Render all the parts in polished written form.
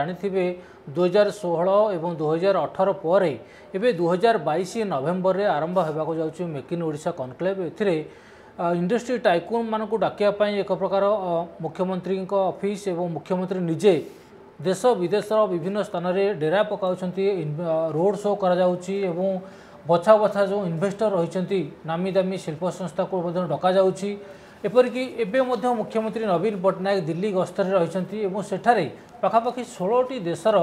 जानिथिबे 2016 एवं 2018 पर एबे 2022 नवेम्बर रे आरंभ हेबाको जाउछि मेक इन ओडिशा कॉन्क्लेव। एथिरे इंडस्ट्री टाइकून मानकु डाकिया पई एक प्रकार मुख्यमंत्री ऑफिस एवं मुख्यमंत्री निजे देश विदेश विभिन्न स्थान में डेरा पकाउछंती, रोड शो करा जाउछि एवं बछा बछा जो इन्वेस्टर रहिछंती नामी दामी शिल्प संस्था को डका जाउछि। एपरिक एवं मुख्यमंत्री नवीन पट्टनायक दिल्ली गस्तर रही एवं सेठारे पाखापाखि 16टी देशर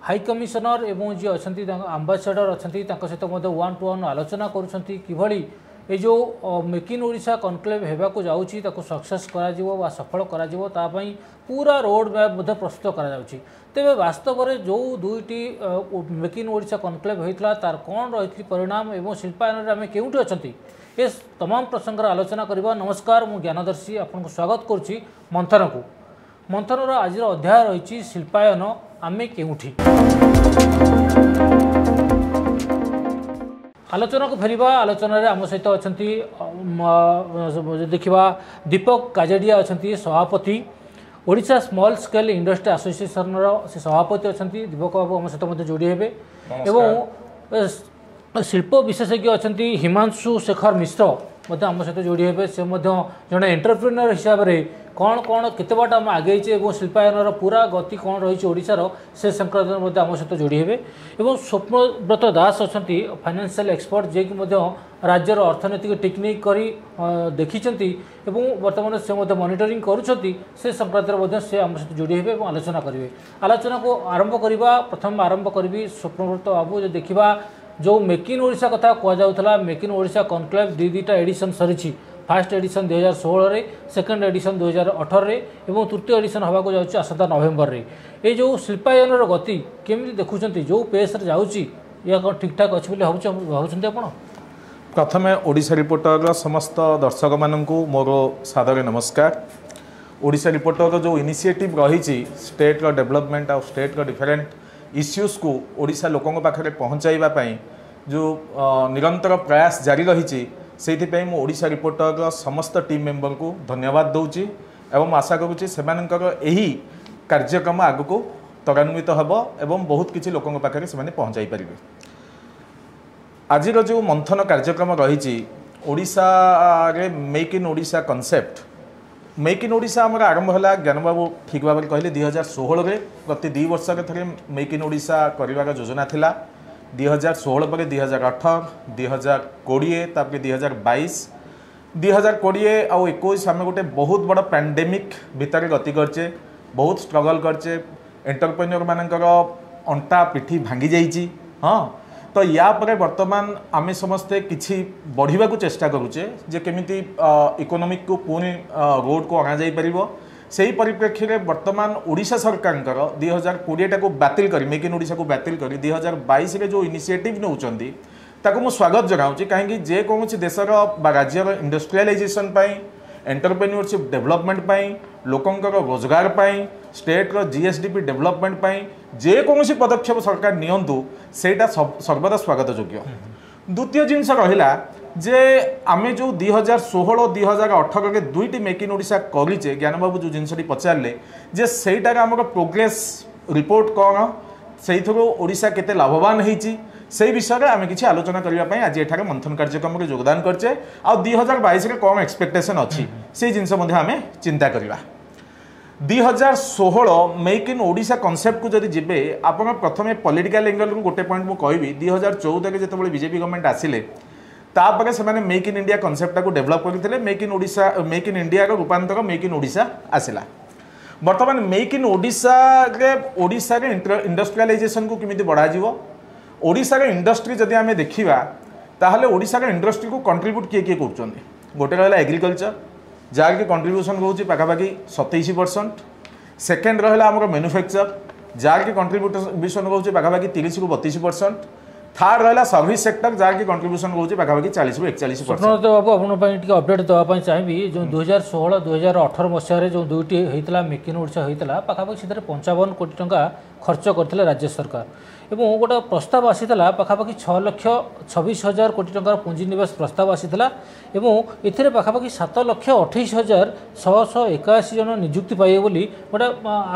हाई कमिशनर एवं जी अच्छा आम्बासाडर अच्छा सहित 1-to-1 आलोचना करुँच किभली ये जो मेक इन ओडिशा कॉन्क्लेव हेबाकु जाउछि ताकु सक्सेस करा जिवो वा सफल करा जिवो ता पई पूरा रोड मैप प्रस्तुत करा जाउछि। तेबे वास्तव में जो दुईटी मेक इन ओडिशा कॉन्क्लेव होइतला तार कोन रहितली परिणाम एवं शिल्पायन रे आमे केउठी अछंती ए तमाम प्रसंग आलोचना करबा। नमस्कार, मु ज्ञानदर्शी आपनको स्वागत करुछि मंथन को। मंथन आज अध्याय रही शिल्पायन आमे केउठी। आलोचना को फेरिबा। आलोचना रे आम सहित अछंती देखिबा दीपक काजेडिया अछंती सभापति Odisha small scale industry association रो सभापति अछंती। दीपक बाबू आम सहित जोड़ी हेबे एवं शिल्प विशेषज्ञ अछंती हिमांशु शेखर मिश्र आम सहित जोड़ी हेबे। से जड़े एंटरप्रेन्योर हिसाब से कौन कौन केते बाट आम आगे और शिल्पायन पूरा गति कौन रही ओडिशार से संक्रांत आम सहित जोड़ी हेबे। एवं स्वप्नव्रत दास अच्छा फाइनेंशियल एक्सपर्ट जे कि राज्यर अर्थनैतिक टेक्निक करी देखिछंती एवं वर्तमान से मॉनिटरिंग करुछंती से संक्रांत से आम सहित जोड़ी हेबे और आलोचना करेंगे। आलोचना को आरंभ करवा। प्रथम आरंभ करी स्वप्नव्रत बाबू जो देखा जो मेक इन ओडिशा कथा कहला मेक इन ओडिशा कॉन्क्लेव दुईटा एडिशन सरी। फास्ट एडिशन 2016 रे, सेकेंड एडिशन 2018 रे एवं तृतीय एडिशन होगा जाऊँगी आसता नवेम्बर रे। ये जो शिल्पायन गति केमी देखुं जो पेस जाऊँगी या ठीक ठाक अच्छे भावुं आप? प्रथमे ओडिशा रिपोर्टर समस्त दर्शक मानू मोर सादर नमस्कार। ओडिशा रिपोर्टर जो इनिशिएटिव रही स्टेट डेवलपमेंट और स्टेट डिफरेंट इश्यूज को ओडिशा लोकों पाखे पहुँचाइवाई जो निरंतर प्रयास जारी रही से मु ओडिशा रिपोर्टर समस्त टीम मेंबर को धन्यवाद दूची एवं आशा करुच्ची से यही कार्यक्रम आग को त्वरान्वित हम एवं बहुत किसी लोकों पाखे से पहुँचाई पारे। आज जो मंथन कार्यक्रम रही ओडिशा रे make in Odisha concept make in Odisha आमर आरंभ है ज्ञान बाबू ठीक भाव में कहले 2016 रे प्रति 2 वर्ष थे मेक इन ओडिशा कर योजना थिला। 2016 पर 2018 2020 तापर 2022 2020 आउ 21 आम गोटे बहुत बड़ पैंडेमिक भितर गति करचे, बहुत स्ट्रगल करचे। एंटरप्रेन्योर मानकर अंटा पिठी भांगी जाइए। हाँ, तो या पर वर्तमान आम समस्ते किछि बढ़िबा को चेष्टा करुचे जे केमिति इकोनॉमिक को पुणी रोड को अना जाई परिबो। से ही परिप्रेक्षी में वर्तमान ओडिशा सरकार 2020 को बातिल कर मेक इन ओडिशा को बातिल कर 2022 रे जो इनिशिएटिव नौचंदी ताको मु स्वागत जनाऊँगी। कहीं जे कौन देशर राज्यर इंडस्ट्रियलाइजेशन एंटरप्रेन्योरशिप डेवलपमेंट लोकंकर रोजगार स्टेट जीएसडीपी डेवलपमेंट जे कौन पदक्षेप सरकार नियंतु सेटा सर्वदा स्वागत योग्य। द्वितीय जिनस रहा जे आमे जो 2016-2018 के दुईटी मेक इन ओडिशा करिचे ज्ञान बाबू जो जिनसटी पचारे जे सेटार आमर प्रोग्रेस रिपोर्ट कौन से ओडिशा केते लाभवान होती से विषय में आम किसी आलोचना करने आज एठार मंथन कार्यक्रम में योगदान करचे आ 2022 रे कौन एक्सपेक्टेशन अच्छी से जिनस आम चिंता करवा। 2016 मेक इन ओडिशा कॉन्सेप्ट को जदि जीवे आप प्रथम पॉलिटिकल एंगल को गोटे पॉइंट मुझे कहबी 2014 के जो बीजेपी गवर्नमेंट आसिले तापर से मेक इन इंडिया कॉन्सेप्ट को डेवलप करते मेक इन इंडिया रूपांतर मेक इन ओडिशा आसला। बर्तमान make in Odisha Odisha industrialization को किमिति बढ़ा जीवो ओडिशा इंडस्ट्री जदि आम देखा ताहले ओडिशा इंडस्ट्री को कंट्रीब्यूट किए किए कर गोटे रहा एग्रीकल्चर जहाँकि कंट्रीब्यूशन रोचे पाखापाखि 27%। सेकेंड रहा आम मैन्युफैक्चर जहाँकि कंट्रीब्यूशन रोचे पाखापाखि 30-32%। थर्ड रहा सर्विस सेक्टर जहाँकि कंट्रीब्यूशन रोचे पाखापाखि 40-41%। बाबू आपंट अपडेट देवाई चाहिए जो 2016-2018 मसीह जो दुईटी होता मेक इन ओडिशा होता पाखापाखि से 55 कोटी टंका खर्च करते राज्य सरकार। एवं गोटे प्रस्ताव आसीला पाखापाखि 6,26,000 कोटी टंकार पुंजीनिवेश प्रस्ताव आसीला एवं एथिरे पाखापाखि 7,28,681 जन नियुक्ति पाइबे बोली गोटे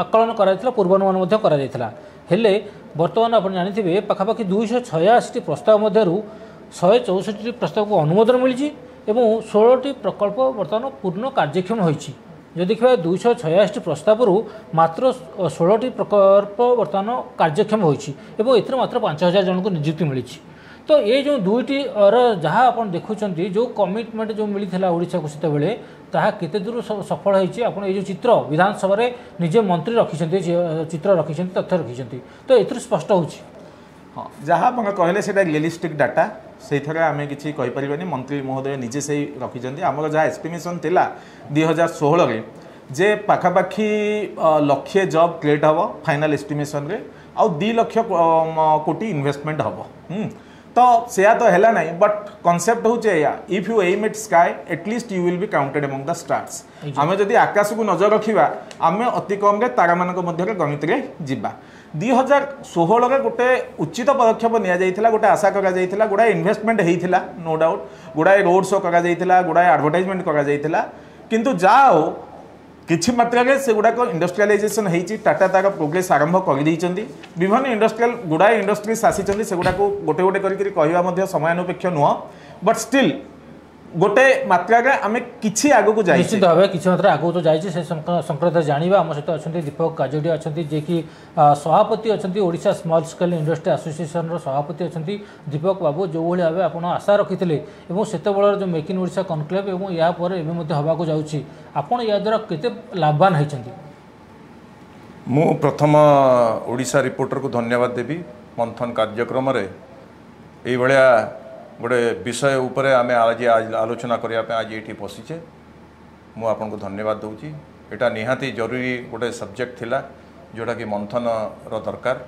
आकलन कराइथिला पूर्वानुमान मध्य कराइथिला हेले वर्तमान आपण जानिथिबे पाखापाखि 286 प्रस्ताव मध्यरु 164 प्रस्ताव को अनुमोदन मिली एवं 16टी प्रकल्प वर्तमान पूर्ण कार्यक्षम होइछि जो देखा 286 प्रस्ताव मात्र 16टी प्रकल्प वर्तमान कार्यक्षम होइछि एवं एथिरे मात्र 5,000 जन को नियुक्ति मिली तो ये जो दुईटी जहाँ आप देखुंट जो कमिटमेंट जो मिलता ओडिशा को सेत बेले ताहा केते दूर सफल होइछि आपण ये जो चित्र विधानसभा रे निजे मंत्री रखिछन्ते चित्र रखिछन्ते तथ्य रखिछन्ते तो एथुर स्पष्ट होछि हाँ जहाँ आप कहले सेटा रियलिस्टिक डाटा से आम किसी कहीपर मंत्री महोदय निजे से रखिंट आमर जहाँ एस्टिमेशन थिला 2016 रे जे पाखापाखि लक्षे जॉब क्रिएट हम फाइनल एस्टिमेशन रे आउ 2 लाख कोटी इन्वेस्टमेंट हम तो सेया तो है ना बट कॉन्सेप्ट होचे if you aim at sky at least you will be counted among the stars आम जदि आकाश को नजर रखा आम अति कम तारा मान गणित में जीवा 2016 गोटे उचित पदक्षेप निया गोटे आशा करा गुड़ाए इन्वेस्टमेंट होता नो डाउट गुड़ाए रोड शो करा गुड़ाए एडवर्टाइजमेंट करा किंतु जाओ किछि मात्रा से गुड़ाक इंडस्ट्रियलाइजेशन होती टाटा तार प्रोग्रेस आरंभ कर विभिन्न इंडस्ट्रियल गुड़ाए इंडस्ट्रीज आसी से गुड़ाक गोटे गोटे करके कहवा समयानुपेक्ष नुह बट स्टिल गोटे मात्रा आम कि आगू जाए निश्चित भाव किसी मात्रा आगू तो जाइए से संक्रांत जाना आम सहित अच्छा दीपक काजोडिया अच्छा जे कि सभापति अच्छा Odisha small scale industry association सभापति अच्छा दीपक बाबू जो भाई भाव आप आशा रखी से जो मेक इन ओडिशा कनक्लेव और या होगा जाऊँगी आपड़ या द्वारा केते लाभवान होती मु प्रथम ओडिशा रिपोर्टर को धन्यवाद देवी मंथन कार्यक्रम ये गोटे विषय उपर आम आज आलोचना करने आज ये बसीचे मुझे धन्यवाद दूची यहाँ निहाती जरूरी गोटे सब्जेक्ट थिला जोटा कि मंथन दरकार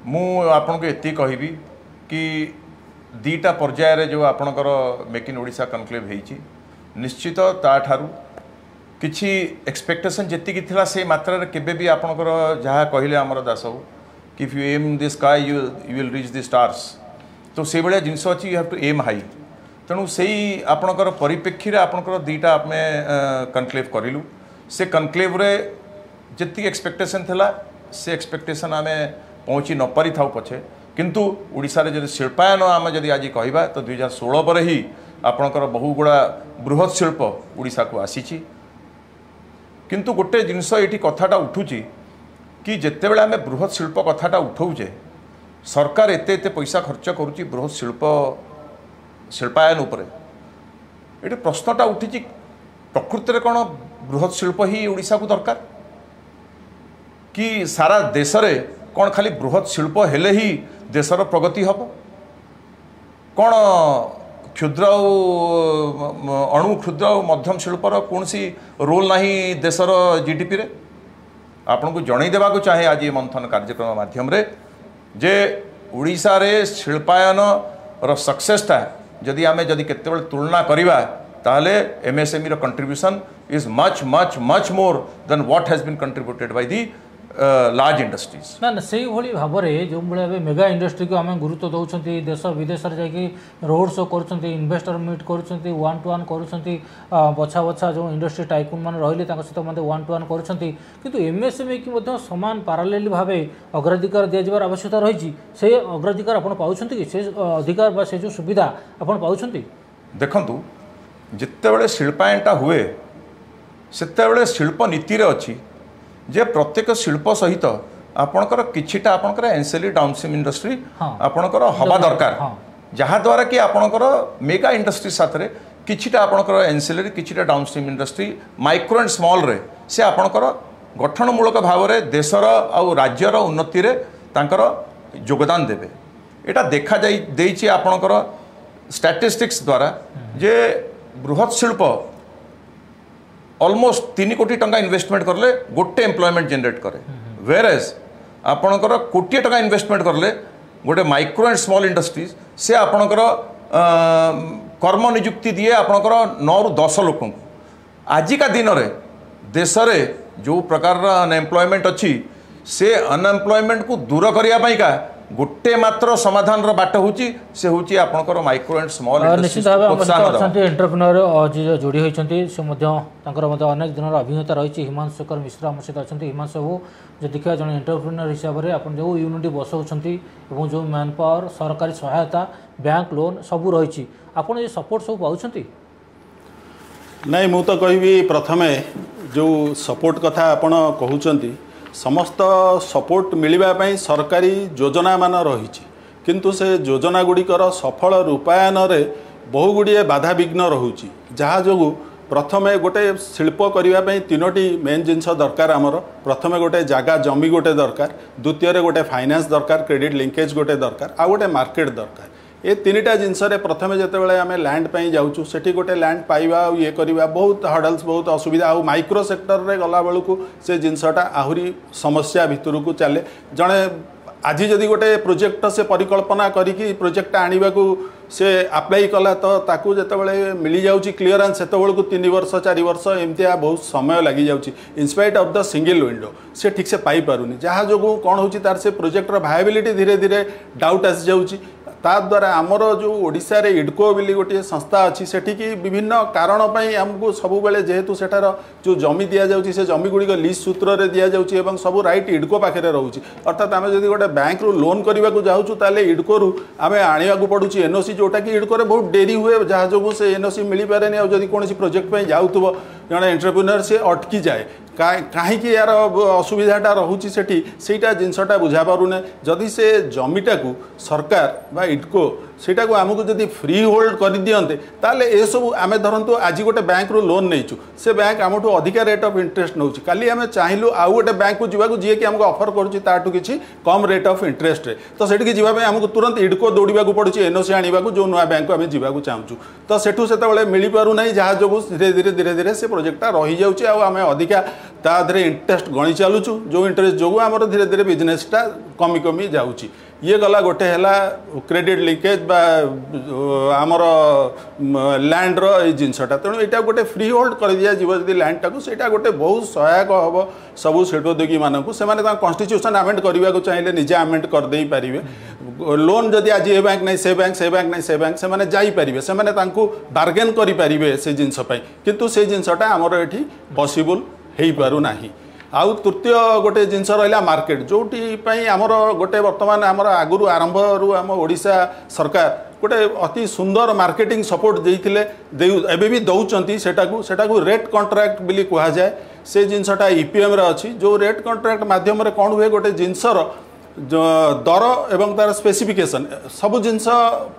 मु आपन को एति कहबी कि दीटा पर्यायर जो आपणकर मेक इन ओडिशा कनक्लेव होती निश्चित ताठारु किछि एक्सपेक्टेशन जेतिकी थिला से मात्रा केबे भी आपणकर जहाँ कहले आमर दास कि if you aim the sky you will reach the stars तो से भाया जिनस अच्छी you have to aim high तेणु से आपणकर परिप्रेक्षी आपणकर दीटा आम कनक्लेव करूँ से कनक्लेव रे जी एक्सपेक्टेशन थिला से एक्सपेक्टेशन आम पहुँची न पारि था पछे किंतु ओडिशा रे जदि शिल्पायन आम जदि आज कहबा तो 2016 पर ही आपणकर बहु गुड़ा बृहत शिल्प ओडिशा को आसीची किंतु गोटे जिनस ये कथाटा उठुची कि जितेबाला आम बृहत शिल्प कथाटा उठाऊे सरकार एते एते पैसा खर्च करुच्ची बृहत शिल्पायन उपरे ये प्रश्नटा उठी प्रकृति में कौन बृहत शिल्प ही ओडिशा को दरकार कि सारा देश में कौन खाली बृहत शिल्प हेले ही देशर प्रगति हम कौन क्षुद्र अणु क्षुद्र मध्यम शिल्पर कौन सी रोल नहीं देशर जीडीपी रे आपन को जणई देवा को चाहे आज ये मंथन कार्यक्रम माध्यम रे जे ओडिशा रे शिल्पायन सक्सेसटा जदि आम जदि केतेबेले तुलना करिबा ताहले एमएसएमई रो contribution is much much much more than what has been contributed by the large industries ना से भाई भाव में जो भाई मेगा इंडस्ट्री को आम गुरुत्व दौरान देश विदेश में जाकि रोड शो कर इन्वेस्टर मीट कर 1-to-1 कर बछा बछा जो इंडस्ट्री टाइकून मैंने रही सहित 1-to-1 कर एमएसएमई की सामान पारालेल भाव अग्राधिकार दिजार आवश्यकता रही से अग्राधिकार आप कि से अधिकार से जो सुविधा आप देखु जितेबाला शिल्पायनटा हुए से शिल्प नीति अच्छी जे प्रत्येक शिल्प सहित आपणकर किछिटा आपणकर एनसीएलई डाउनस्ट्रीम इंडस्ट्री आपणकर हवा दरकार जहाँ द्वारा कि आपणकर मेगा इंडस्ट्री साथ रे किछिटा आपणकर एनसीएलई किछिटा downstream industry micro and small रे से आपणकर गठनमूलक भाव में देशर आउ राज्यर उन्नति रे तांकर योगदान देबे एटा देखा जाई आपणकर स्टैटिस्टिक्स द्वारा जे बृहत शिल्प ऑलमोस्ट 3 कोटी टंका इन्वेस्टमेंट करले गोटे एम्प्लॉयमेंट जनरेट करे वेरएज आपणकर कोटी टंका इन्वेस्टमेंट करले गोटे माइक्रो एंड स्मॉल इंडस्ट्रीज से आपणकर कर्म नियुक्ति दिए आपणकर 9 ରୁ 10 लोक आजिका दिन रे देश रे जो प्रकार अनएम्प्लॉयमेंट अच्छी से अनएम्प्लॉयमेंट को दूर करने का गोटे मात्र समाधान बाट होची से होची आपनकर माइक्रो एंड स्मॉल निश्चित भाव एंटरप्रेन्योर जी जोड़ी होती से अनेक दिन अभिज्ञता रही हिमांशु शेखर मिश्र आम सहित अच्छा हिमांशु बाबू जो देखा जन एंटरप्रेन्योर हिसाब से आप जो यूनिट बसाऊँच जो मैन पावर सरकारी सहायता बैंक लोन सबू रही आपड़ सपोर्ट सब पाँच नहीं मु तो कहबी प्रथमे जो सपोर्ट कथा आपण कहउचंती समस्त सपोर्ट मिलवाई सरकारी योजना मान रही किंतु से योजना गुड़िकर सफल रूपायन रे बहु गुड़िए बाधा विघ्न रोचे जहाँ जो प्रथमे गोटे शिल्प करने तीनोटी मेन जिनस दरकार आमर प्रथमे गोटे जगह जमी गोटे दरकार द्वितीय गोटे फाइनेंस दरकार क्रेडिट लिंकेज गोटे दरकार आ गोटे मार्केट दरकार ये तीनटा जिनस प्रथमे जिते आम लैंड पर जाऊँ से गोटे लैंड पाइबा ये करवा बहुत हर्डल्स बहुत असुविधा आ माइक्रो सेक्टर रे गला बेलू से जिनसटा आहरी समस्या भितर को चले जड़े आज जदि गोटे प्रोजेक्ट से परिकल्पना करी प्रोजेक्ट आने को से अप्लाई कला तो ताकू जिते मिल जाऊँगी क्लीयरेंस से 3 वर्ष 4 वर्ष एमती बहुत समय लगी जाऊँगी इनस्पाइट ऑफ द सिंगल विंडो से ठीक से पाई पारुनी जहाँ जो कौन हो तार से प्रोजेक्टर भायबिलिटी धीरे धीरे डाउट आसी जाऊँगी द्वारा आमर जो ओडिशा रे इडको बोली गोटे संस्था अच्छी सेठिकी विभिन्न कारण आमको सब बेले जेहेतु सेठार जो जमी दि जाऊँगी से जमी गुड़िक लीज सूत्र रे दि जाऊँगी सब राइट इडको पाखे रोचे अर्थात आम जब गोटे बैंक रु लोन करने को जाऊँ ताले इडको रु आम आने पड़ू एनओसी जोटा कि इडको बहुत डेरी हुए जहाँ जो से एनओसी मिल पारे आदि कौन प्रोजेक्ट जाऊँ जड़े एंटरप्रेन्योर से अटकी जाए कहीं यार असुविधाटा रोचे सेटा जिनसटा बुझा पारुने जदि से जमीटा को सरकार बा इडको सेटा को आमको जदि फ्री होल्ड कर दियंते ताले ए सब आमे धरंतु आज गोटे बैंक रो लोन नहींचु से बैंक आमठू अधिका रेट ऑफ इंटरेस्ट नौची काली आमे चाहिलु आउ गोटे बैंक को जीवा को जी कि हमको ऑफर करूची ताटू किछि कम रेट ऑफ इंटरेस्ट रे तो सेठी जीवा पे हमको तुरंत इडको दौड़िबा को पड़ुची एनओसी आनिबा को जो नया बैंक को आमे जीवा को चाहूचु तो सेठू सेतेबेले मिली पारु नै जहा जो धीरे धीरे से प्रोजेक्टटा रही जाउची आ आमे अधिका ता धरे इंटरेस्ट गणी चलुचु जो इंटरेस्ट जो आमर धीरे धीरे बिजनेसटा कमी कमी जाउची ये गला गोटे है क्रेडिट लिंकेज बा आमर लैंड रो जिनसटा तेणु यहाँ गोटे फ्री होल्ड कर दिया जीव जदि लैंड टाक से गोटे बहुत सहायक हम सबू शिल्पोद्योगी मानक से कन्स्टिट्यूशन आमेंड करने को चाहिए निजे आमेंड करदे पारे लोन जदि आज ये बैंक नहीं से बैंक से बैंक नहीं से बैंक से जापारे से बार्गेन करें से जिनसपाई किंतु से जिनसटा आमर ये पॉसिबल हो पारु नाही आउ तृतीय गोटे जिनस रहा मार्केट जोटी आमर गोटे बर्तमान आमर आगु आरंभ रू आम ओडिशा सरकार गोटे अति सुंदर मार्केटिंग सपोर्ट देते भी दौरान सेटा को रेट कॉन्ट्रैक्ट बोली कह जाए से जिनसटा ईपीएम रे अच्छी जो रेट कॉन्ट्रैक्ट माध्यम कौन हुए गोटे जिनसर दर एवं तार स्पेसिफिकेशन सब जिनस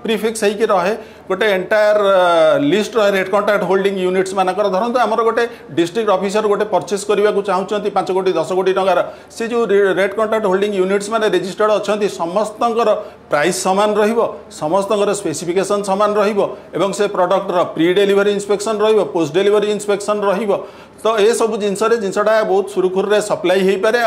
प्रीफिक्स होकर रहे गोटे एंटायर लिस्ट रहे रेट कॉन्ट्रैक्ट होल्डिंग यूनिट्स मानकर धरतु आमर गोटे डिस्ट्रिक्ट ऑफिसर गोटे परचेस करने को चाहूँगी 5 कोटी 10 कोटी टंकार से जो रेट कॉन्ट्रैक्ट होल्डिंग यूनिट्स माने रजिस्टर्ड अच्छा समस्तंकर प्राइस सामान समस्तंकर स्पेसिफिकेशन सामान एवं से प्रोडक्टर pre delivery inspection post delivery inspection तो ये सब जिनसटा बहुत सुरखुर सप्लाई हो पारे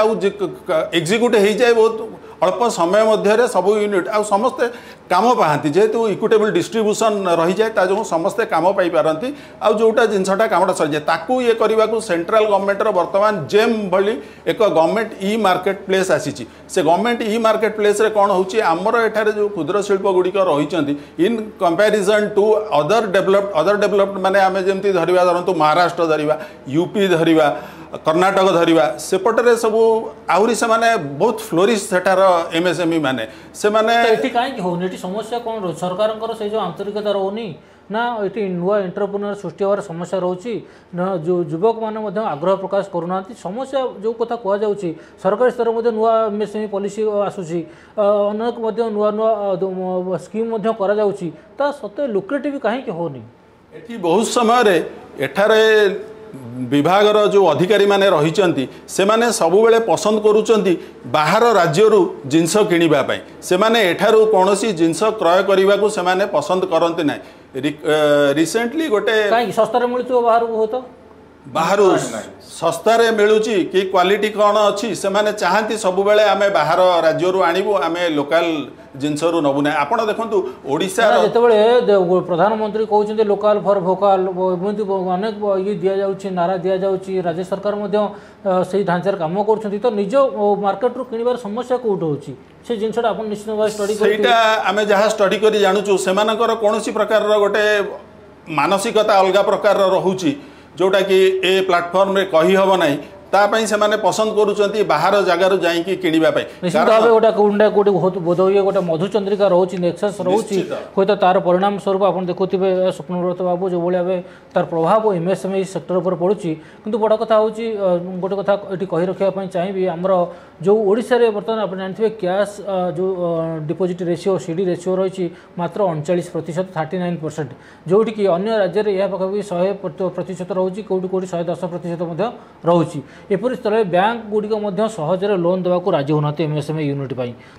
एक्जिक्यूट हो जाए बहुत अल्प समय मध्य सब यूनिट आ समस्ते काम पाती जेहेतु इक्विटेबल डिस्ट्रीब्यूशन रही जाए जो समस्ते काम पाई पारती आउ जोटा जिनसटा कामटा सरी जाए ताकू ये करने को सेंट्रल गवर्नमेंट वर्तमान जेम भली एक गवर्नमेंट ई मार्केट प्लेस आसी से गवर्नमेंट ई मार्केट प्लेस रे कौन होची आमर एठारे जो क्षुद्र शिल्प गुड़िक रही in comparison to other developed माने आमे जेमती धरिबा धरंतु महाराष्ट्र धरिबा यूपी धरिबा कर्णाटक धरिबा सेपटरे सब आहुरी से माने बहुत फ्लोरिश सेठार एमएसएमई माने से माने एठी काई होनी एठी समस्या कोन रो सरकारनकर से जो आंतरिकता रोनी ना ये नुआ एंटरप्रेन्योर सृष्टि हमार समस्या रोची ना जो युवक मैंने आग्रह प्रकाश करूना समस्या जो कथा कहुच्छी सरकारी स्तर में नुआ एमएसएमई पॉलिसी आसूसी अनेक नुआ नुआ स्कीम करा सत्य लुक्रेटिव कहीं होनी एठी बहुत समय एठारे विभागर जो अधिकारी माने रही से माने सब बेले पसंद करुचंती बाहर राज्यरू जिनस किनिबा से माने एठारू कौनसी जिनस क्रय करने को से माने पसंद करते ना रिसेंटली गोटे सस्तार मिलू बाहर बहुत बाहर सस्तार मिलूची कि क्वालिटी कौन अच्छी से माने चाहती सब बेले आमे बाहर राज्यरू आणिबु आमे लोकल जिनसरू नबू ना आपण देखंतु ओडिसा जो प्रधानमंत्री कहते लोकाल फॉर भोकाल एमती अनेक ये दि जाऊँगी नारा दि जाऊँगी राज्य सरकार से ढांचार कम कर तो निज मार्केट रू किणवार समस्या कौट हो से जिनसा आप निश्चित भाव स्टडी सेटा आमे जहाँ स्टडी करी जानूचु सेमानकर कौनसी प्रकार गोटे मानसिकता अलग प्रकार रहुची जोटा कि ए प्लेटफॉर्म रे कही हबो नाही तापाई से माने पसंद करूचंती बाहर जगार जाइकी किनिबा पाई निश्चित भाव गोटे कोंडा कोटी बोध हुए गोटे मधुचंद्रिका रोची नेक्सस रोची होय तो तार परिणाम स्वरूप आप देखुथिबे स्वप्नव्रत बाबू जो भाई भाव तार प्रभाव एमएसएमई सेक्टर पर पड़ुची किंतु बड़ कथा होची गोटे कथा एटी कहि रखिया पई चाहिबी हमर जो ओडिसा रे वर्तमान आप जानथिबे कैश जो डिपोजिट रेशियो सीडी रेशियो रही मात्र 39% 39% जोटी कि अन्य राज्य रे या पाखा 100% रोची कोटी कोटी 110% रोची एपरी स्थल बैंक गुड़िक सहजरे लोन देवाक राजी होना एमएसएमई यूनिट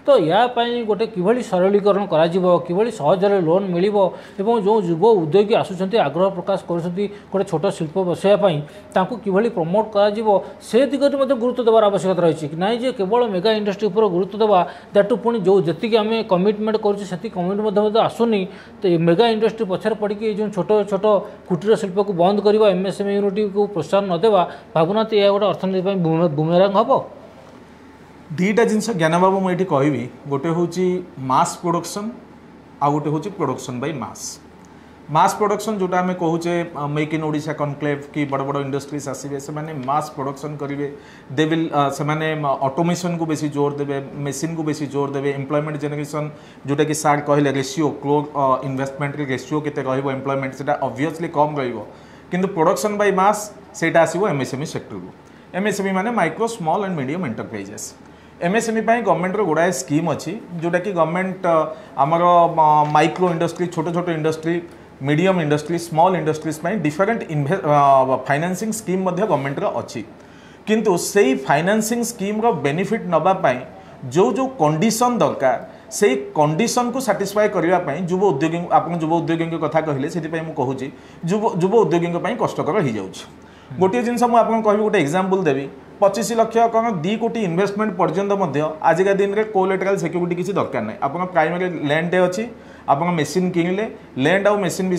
तो या गोटे कि सरलीकरण कर सहजरे लोन मिल जो युव उद्योगी आसुँच आग्रह प्रकाश कर गोटे छोट शिल्प बसवाई कि प्रमोट कर दिगरे गुरुत्व देवार आवश्यकता रही कि नाई केवल मेगा इंडस्ट्री उपर गुरुत्व देवा दैटू पुणी जो जी आम कमिटमेंट कर कमिटमेंट आसुनी तो मेगा इंडस्ट्री पछार पड़ी जो छोट छोट कुटीर शिल्प को बंद करवा एमएसएमई यूनिट को प्रोत्साहन नदेवा भावुना यह गोटे अर्थनीति बुमेरांग हम दीटा जिनस ज्ञान बाबू मुझे कहबी गोटे हूँ मास प्रोडक्शन आ गोटे हूँ प्रोडक्शन बाय मास प्रोडक्शन जोटा आम कहूचे मेक इन ओडिशा कनक्लेव कि बड़ बड़ इंडस्ट्रीज आसवे से मास प्रोडक्शन करेंगे दे विल से ऑटोमेशन को बेसी जोर देवे मेसीन को बेसी जोर देवे एम्प्लॉयमेंट जनरेशन जोटा कि सार कहले रेशियो क्लोर इन्वेस्टमेंट रेशियो केते रहइबो एम्प्लॉयमेंट सेटा ऑब्वियसली कम रहिबो किंतु प्रोडक्शन बाय मास सेटा आसीबो एमएसएमई सेक्टर को एमएसएमई माने micro small and medium enterprises MSME government गुड़ाए स्कीम अच्छी जोटा कि गवर्नमेंट आमर माइक्रो इंडस्ट्री छोट छोट industry medium industry small industries different financing scheme government अच्छी किंतु से फाइनेंसिंग स्कीम रो बेनिफिट नवापाई जो जो कंडीशन दरकार से कंडीशन को सैटिस्फाई करने युव उद्योगी आप युव उद्योगी कथा कहले से कहूँ युव उद्योगी कष्टकर हो जाऊँ गोटे जिन मुझे कह गोटे एग्जांपल देवी 25 लक्ष कौन 2 कोटी इन्वेस्टमेंट पर्यंत आजिका दिन में कोलेटराल सिक्योरिटी किसी दरकार नहीं आप प्राइमरी लैंड अच्छी आप मेसीन किणिले लैंड आउ मेसीन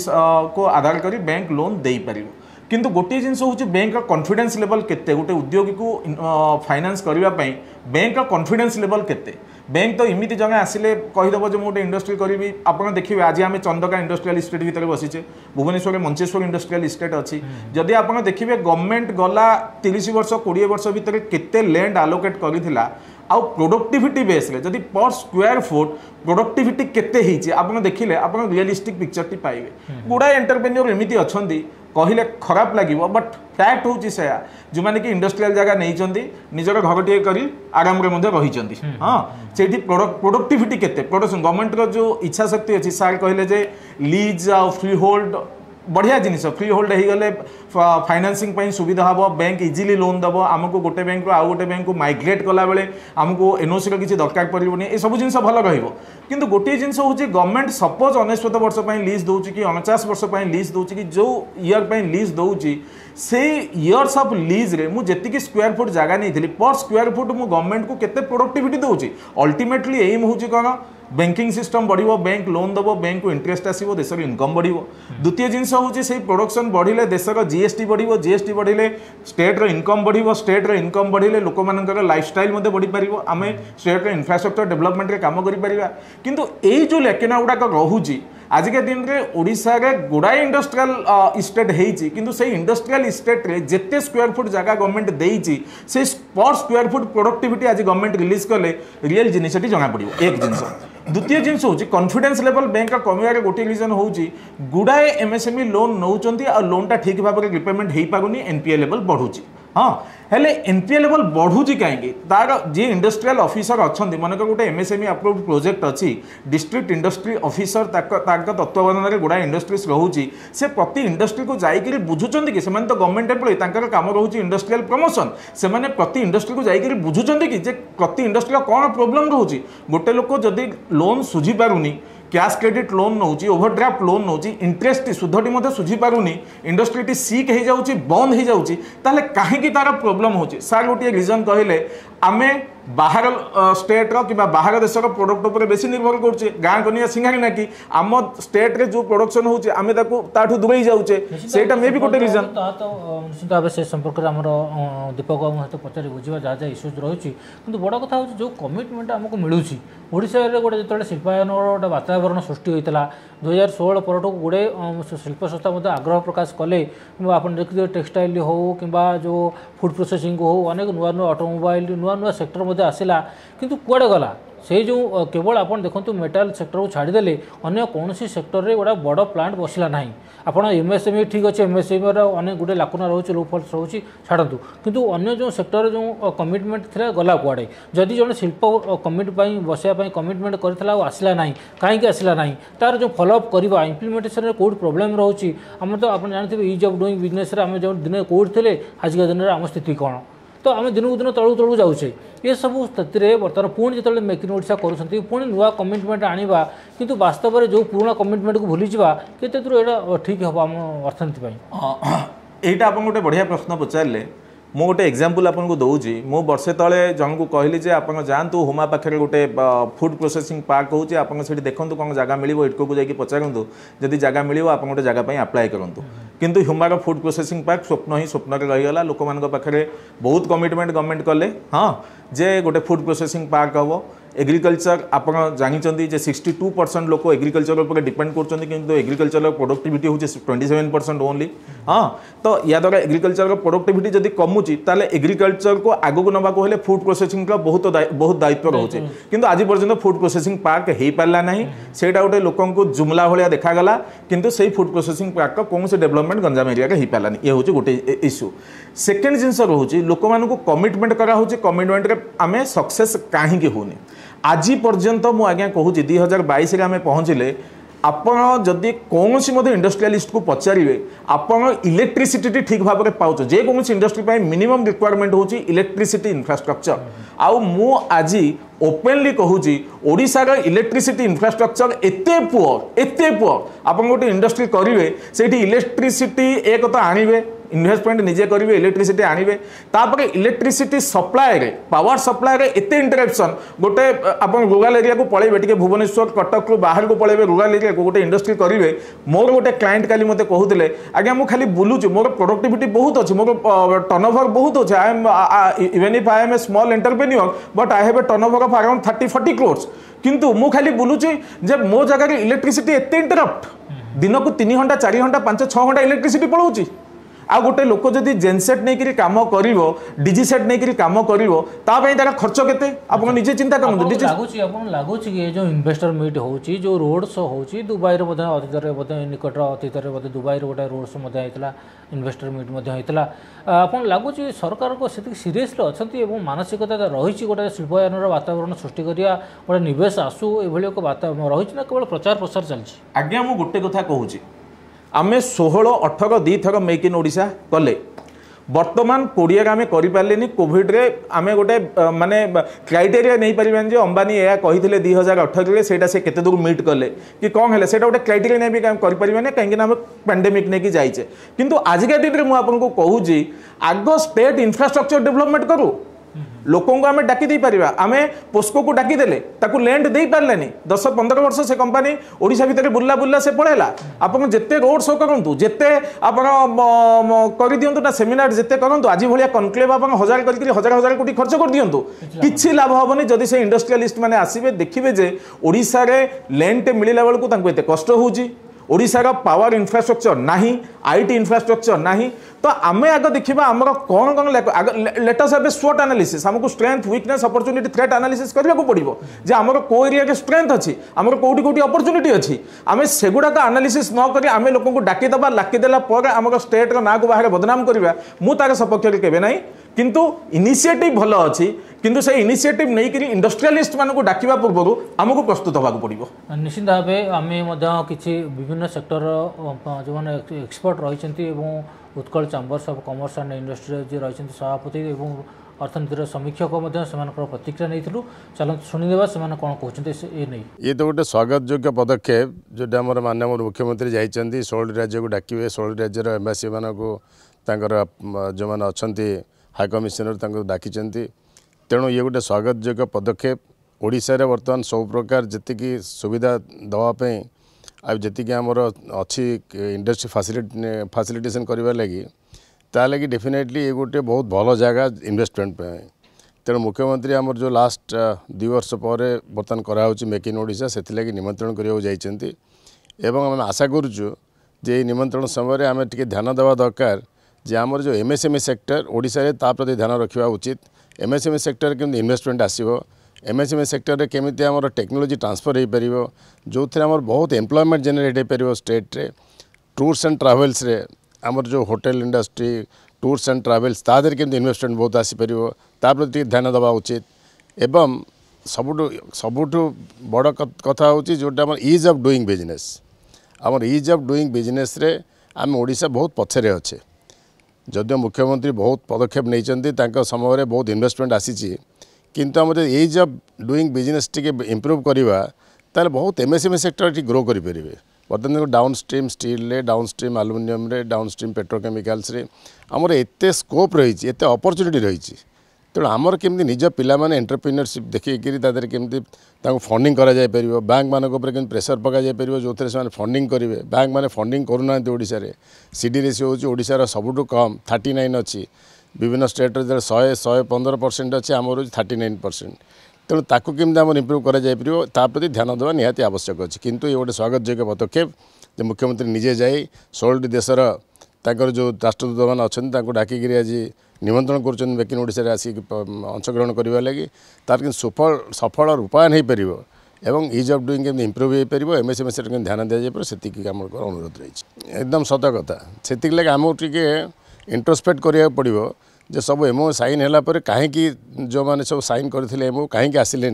को आधार कर बैंक लोन दे पार किंतु गोटे जिन हूँ बैंक कॉन्फिडेंस लेवल केते गोटे उद्योगी को फाइनेंस करने बैंक कॉन्फिडेंस लेवल केते बैंक तो इमिति जगह आसिले कहीदेव जो मुझे इंडस्ट्री करी आप देखिए आज आम चंदका इंडस्ट्रियल इस्टेट भितर बसीचे भुवनेश्वर मंचेश्वर इंडस्ट्रियल इस्टेट अच्छी जदि आप देखिए गवर्नमेंट गला 30 वर्ष 20 वर्ष भितर केते लैंड आलोकेट करथिला आउ प्रोडक्टिविटी बेस रे जदि पर स्क्वायर फुट प्रोडक्टिविटी केते हिचे आपण देखिले आपण रियलिस्टिक पिक्चर टी पाइबे गुडा एंटरप्रेन्योर एमिति अछंदी कहले खराब लगे बट फैक्ट हूँ से जो मैंने कि इंडस्ट्रियल जगह नहीं निजर घर टे कर आराम रही हाँ से प्रोडक्टिविटी केते प्रोडक्शन गवर्नमेंट जो इच्छा शक्ति अच्छी सार कहले लीज आ फ्री होल्ड बढ़िया जिनिस फ्री होल्ड हो गले फाइनेंसिंग सुविधा हम बैंक इजिली लोन दब आमको गोटे बैंक आउ गोटे बैंक को माइग्रेट कला बेले आमको एनओसी किसी दरकार पड़ोनी ये सब जिन भल रु गोटे जिन हूँ गवर्नमेंट सपोज 19 वर्ष लीज दूसरी कि 49 वर्ष लीज दूसरी कि जो ईयर लीज दूसरी से इयर्स ऑफ लीज रे मु जेतिकी स्क्वायर फुट जगह नहीं पर स्क्वायर फुट मु गवर्नमेंट को केते प्रोडक्टिविटी दूची अल्टीमेटली एम हूँ कौन बैंकिंग सिस्टम बढ़िबो बैंक लोन दबो बैंक को इंटरेस्ट आसीबो देशर इनकम बढ़िबो द्वितीय जिनस होची से प्रोडक्शन बढ़िले देशर जीएसटी बढ़िबो जीएसटी बढ़िले स्टेट रो इनकम बढ़िबो स्टेट रो इनकम बढ़िले लोक मानकर लाइफस्टाइल मध्ये बढ़ी परिबो आमे स्टेट रो इंफ्रास्ट्रक्चर डेवलपमेंट रे काम करि परिबा किंतु एई जो लेकेना गुडा रहुची आजिका दिन में ओडिशा रे गुड़ाए इंडस्ट्रियल इस्टेट होती किंतु से इंडस्ट्रियल इस्टेट रे जेते स्क्वायर फुट जगह गवर्नमेंट देइची से पर स्क्वायर फुट प्रोडक्टिविटी आज गवर्नमेंट रिलीज कले रियल जिनिसटी जना पड़ो एक जिनस द्वितीय जिनस हूँ कॉन्फिडेंस लेवल बैंक कमियार गोटे रीजन हूँ गुड़ाए एमएसएमई लोन नौकरी आ लोनटा ठीक भाव में रिपेमेंट हो पारुनी एनपीए लेवल बढ़ुची हाँ हेले एनपीए लेवल बढ़ुची कहीं तार जी इंडस्ट्रियल ऑफिसर अच्छा मनक गोटे एमएसएमई अप्रूव्ड प्रोजेक्ट अच्छी डिस्ट्रिक्ट इंडस्ट्री ऑफिसर तत्वावधान में गुड़ा इंडस्ट्रीज रोचे से प्रति इंडस्ट्री को जाकर बुझुंट कि तो गवर्नमेंट एम्प्लॉय काम रोचे इंडस्ट्रियल प्रमोशन से प्रति इंडस्ट्री को जाकर बुझुंट कि प्रति इंडस्ट्री कौन प्रोब्लेम रोचे गोटे लोक जदि लोन सुझी पारुनी कैश क्रेडिट लोन नौची ओवरड्राफ्ट लोन नौची इंटरेस्ट सुधटी मध्य सुझी पारुनी इंडस्ट्री सीक हो जाउची बंद हो जाउची ताले काहेकि तार प्रॉब्लम होची सार गोटे रीजन कहले आमे बाहर स्टेट रो कि बाहर देश प्रोडक्ट उपर बेसी निर्भर करुचे गाँ कनिया सिंघाणी ना कि आम स्टेट रे जो प्रोडक्शन होचे आमे ताठू दूरे जाऊचे सेटा मे भी गोटे रीजन तो निश्चित भाव से संपर्क में आमर दीपक बाबू सहित पचारि बुझा जहाँ जहाँ इश्यूज रही कि बड़ कथा हूँ जो कमिटमेंट आमको मिलूँ ओडिशा रे गोटे जो शिल्पायन गोटे वातावरण सृष्टि होता 2016 पर गोटे शिल्प संस्था आग्रह प्रकाश कले आप देखिए टेक्सटाइल हो कि जो फूड प्रोसेसिंग हो अनेक नुआ नुआ ऑटोमोबाइल नुआ नुआ सेक्टर आसला किंतु कुआडे गला से जो केवल आप देखो मेटाल सेक्टर को छाड़देले अन्य कौन सेक्टर रे गोटे बड़ प्लांट बसला ना आपड़ एमएसएमई ठीक अच्छे एमएसएमई अनेक गुटे लाकुना रोचे लूफल्स रोचे छाड़ू किंतु अन्य जो सेक्टर जो कमिटमेंट थी गला कुआडे जदि जन शिल्प कमिट बसाया कमिटमेंट करता आसला ना कहीं आसला ना तार जो फॉलोअप करवा इम्प्लीमेंटेशन कौट प्रोब्लेम रोचे आम तो आप जानते ईज ऑफ डूइंग बिजनेस आम जो दिन कौट थे आजिका दिन में आम स्थिति कौन तो आम दिन को दिन तलू तलू जाऊे ये सब स्थिति में बर्तमान पुणी जो मेक इन ओडिशा करुँच पुणी नुआ कमिटमेंट आनिबा किंतु वास्तव में जो पुराना कमिटमेंट को भूली जावा केते दूर एटा ठीक हम आम अर्थनीति एटा आप गोटे बढ़िया प्रश्न पचारे मु गोटे एग्जांपल आपको दौजी मु वर्षे तले जन को कहली जे आप जातु हुमा पाखे गोटे फूड प्रोसेसिंग पार्क होची आप देखूँ कौन जगह मिले इटको को जाकि पचारतु जदि जगह मिले आप गोटे जगह अप्लाई करूँ किंतु ह्यूमार फूड प्रोसेसिंग पार्क स्वप्न ही स्वप्न रहीगला लोक मान पाखे बहुत कमिटमेंट गवर्नमेंट कले हाँ जे गोटे फूड प्रोसेसिंग पार्क हम एग्रीकल्चर आप जानते 62% लोक एग्रीकल्चर पर डिपेंड कर एग्रीकल्चर प्रोडक्टिविटी हूँ 27% ओनली हाँ तो या द्वारा एग्रीकल्चर प्रोडक्टिविटी जब कमुची ताले एग्रीकल्चर को आगक नवाक हेले फूड प्रोसेसिंग बहुत दायित्व रोचे किंतु आज पर्यंत फूड प्रोसेसिंग पार्क हो पारा ना सेटा गोटे लोक जुमला भाया देखागला किंतु से फूड प्रोसेसिंग पार्क कौन से डेवलपमेंट गंजाम एरिया हो पारानी ये हूँ गोटे इश्यू सेकेंड जिनस रोचे लोक मानू कमिटमेंट कराऊँ कमिटमेंट आम सक्सेस कहीं होनी आज पर्यंत मु आज्ञा कहूँ 2022 आम पहुँचले आपण जदि कौन इंडस्ट्रियलिस्ट को पचारे आपण इलेक्ट्रिसिटी ठीक भाव में पाउच जेकोसी इंडस्ट्री मिनिमम रिक्वायरमेंट होची इलेक्ट्रिसिटी इंफ्रास्ट्रक्चर आउ मु आज ओपनली कहूँ ओडिशार इलेक्ट्रिसिटी इंफ्रास्ट्रक्चर एते पुअर आप गोटे इंडस्ट्री करेंगे से इलेक्ट्रिसिटी एक तो आणवे इन्वेस्टमेंट निजे करेंगे इलेक्ट्रिसिटी आणवे तापर इलेक्ट्रिसिटी सप्लाय रे पावर सप्लाय रे एते इंटरप्शन गोटे आप रूराल एरिया को पलैबे टे भुवनेश्वर कटक रू बाहर को पलैबे रूराल एरिया को गोटे इंडस्ट्री करेंगे मोर गोटे क्लाइंट काली मते कहूले आज्ञा मु खाली बुलूची मोर प्रोडक्टिविटी बहुत अच्छी मोर टर्नओवर बहुत अच्छे I am even if I am a small entrepreneur but I have a turnover of around 30-40 crores किंतु मु खाली बुलूची जब मो जगह इलेक्ट्रिसिटी एते इंटरप्ट दिन को 3 घंटा 4 घंटा 5-6 घंटा इलेक्ट्रिसिटी पलाऊची आ गोटे लोक जदि जेनसेट नहीं कम कर डीजी सेट नहीं कम कर खर्च के आप निजे चिंता करूँ लगुच ये जो इन्वेस्टर मीट हो जो रोड शो हो दुबई अतीत निकट अतीत दुबई गोटे रोड शो होता इन्वेस्टर मीट होता आप लगुच सरकार को सीरीयसली अच्छा मानसिकता रही गोटे शिल्पायन वातावरण सृष्टि करा गोटे नवेश आसू ये रही केवल प्रचार प्रसार चलती आज्ञा मु गोटे कथा कहूँ आमे 16-18 दी थर मेक इन ओडिशा कले बर्तमान 20 आम करें कोविड रे आमे गोटे माने क्राइटेरिया नहीं पारिबानी जे अंबानी या कही 2018 से केते दूर मीट कले कि कौन है से गोटे क्राइटेरिया नहीं भी करें कहीं आम पेंडेमिक नहीं जाइए किंतु आजिका डेट में मुझे कहूँ आग स्टेट इंफ्रास्ट्रक्चर डेवलपमेंट करूँ लोक आम डाकी दे पारिबा आमे पोस्को को डाकी देले ताकू लैंड दे पारलानी 10-15 वर्ष से कंपनी ओडिशा भितर बुल्ला बुल्ला से पळेला आपन जेते रोड शो करंतु जेते आपन करि दियंतु ना सेमिनार जेते करंतु आज भलिया कनक्लेव आपन हजार करि हजार कोटी खर्च कर दियंतु किछि लाभ होबनी जदि से इंडस्ट्रियलिस्ट माने आसीबे देखिबे जे ओडिशा रे लैंड मिलिला बेलकु तांको एते कष्ट होउची ओडिशार पावर इंफ्रास्ट्रक्चर नाही आईटी इंफ्रास्ट्रक्चर नाही तो आमे आगे देखिबा हमर कोन कोन लेट अस हैव ए स्वॉट एनालिसिस हमको strength weakness opportunity threat analysis करबा को पड़िबो जे हमर को एरिया के स्ट्रेंथ अछि हमर कोठी कोठी अपॉर्चुनिटी अछि आमे सेगुडा का एनालिसिस न करी आमे लोकन को डाकी दबा लाकी देला पर हमर स्टेट रो ना को बाहर बदनाम करबा मु तार सपक्ष रे केबे नाही किंतु इनिशिएटिव भलो अछि किंतु से इनिशिएटिव नहीं करी इंडस्ट्रियलिस्ट मानको डाकिबा पूर्व हमको प्रस्तुत होबाक पड़िबो निश्चित भावे आमे मध्य किछि विभिन्न सेक्टर जो माने एक्सपर्ट रहिसंती एवं Utkal chambers of commerce and industry जे रहिसंती सभापति एवं अर्थनीतिर समीक्षक प्रतिक्रिया नहीं चल शुणिदेवा से कौन कहते ये नहीं ये तो गोटे स्वागत योग्य पदक्षेप जोटा आम माननीय मुख्यमंत्री जाइए 16 राज्य को डाकिए 16 राज्यर एम्बासी मानक जो मैंने अच्छा हाई कमिशनर डाकी तेणु ये गोटे स्वागत योग्य पदक्षेप। ओडिशा रे वर्तमान सब प्रकार जी सुविधा दवाई आज जी आमर अच्छी इंडस्ट्री फैसिलिटेशन करने लगी ताकि डेफिनेटली ये गोटे बहुत भल जगह इन्वेस्टमेंट तेणु मुख्यमंत्री आमर जो लास्ट 2 वर्ष पर बर्तमान कराऊँ मेक इन ओडिशा से निमंत्रण करने एवं आम आशा करुचु जे निमंत्रण समय आम टे ध्यान देवा दरकार जे आमर जो एमएसएमई सेक्टर ओडिशा रे ता प्रति ध्यान रखा उचित। एमएसएमई सेक्टर केमती इन्वेस्टमेंट आसो एमएसएमई सेक्टर रे केमिति आमर टेक्नोलोजी ट्रांसफर हो पार जो थे आमर बहुत एम्प्लॉयमेंट जनरेट हो पार स्टेट रे। टूर्स एंड ट्रावेल्स रे आमर जो hotel industry tours and travels तादर केमती इन्वेस्टमेंट बहुत आसीपर ता प्रति ध्यान देवा उचित। एवं सबुठु बड़ कथा हूँ जोटा आम इज ऑफ डूइंग बिजनेस आमर इज ऑफ डूइंग बिजनेस रे आम ओडिशा बहुत पछरे अच्छे जदिव मुख्यमंत्री बहुत पदक्षेप नहीं समय बहुत इन्वेस्टमेंट आसी किंतु आम एज ऑफ डूइंग बिजनेस टी इम्प्रूव करवा ताल बहुत एमएसएमई सेक्टर टी ग्रो करेंगे। बर्तमान downstream steel downstream aluminium downstream petrochemicals आमर एत स्कोप रही एत अपॉर्चुनिटी रही तेणु आमर केमती निज पिला माने एंटरप्रेन्योरशिप देखिकी तादर केमती फंडिंग करा जाय परिबो बैंक मानक ऊपर केमती प्रेशर पका जाय परिबो जो थे से फंडिंग करेंगे। बैंक माने फंडिंग करूना ओडिशा रे सीडी रेशियो होची ओडिशा रा सबुठु कम 39 अच्छी विभिन्न स्टेट 100-115% अच्छी आमर 39%। तेणु ताकू केमती आम इम्प्रूव करा जाय परिबो ता प्रति ध्यान देवा निहाती आवश्यक अच्छी किंतु ये गोटे स्वागत योग्य पदक्षेप जे मुख्यमंत्री निजे जाई 16टी देशर ताकर जो राष्ट्रदूत मान अच्छा डाकिकी आज निमंत्रण कर मेक इन ओडिशा आसिक अंशग्रहण करने लगी तार कि सफल रूपायन हो पार एवं इज ऑफ डूइंग केमती इम्प्रूव हो पार एमएसएमई सेक्टर ध्यान दि जाए से अनुरोध रही एकदम सत कथा से लगे आमको टे इंट्रोस्पेक्ट करा पड़ो जे सब एमओ साइन है कहीं जो मैंने सब साइन करते एमओ कहीं आसिले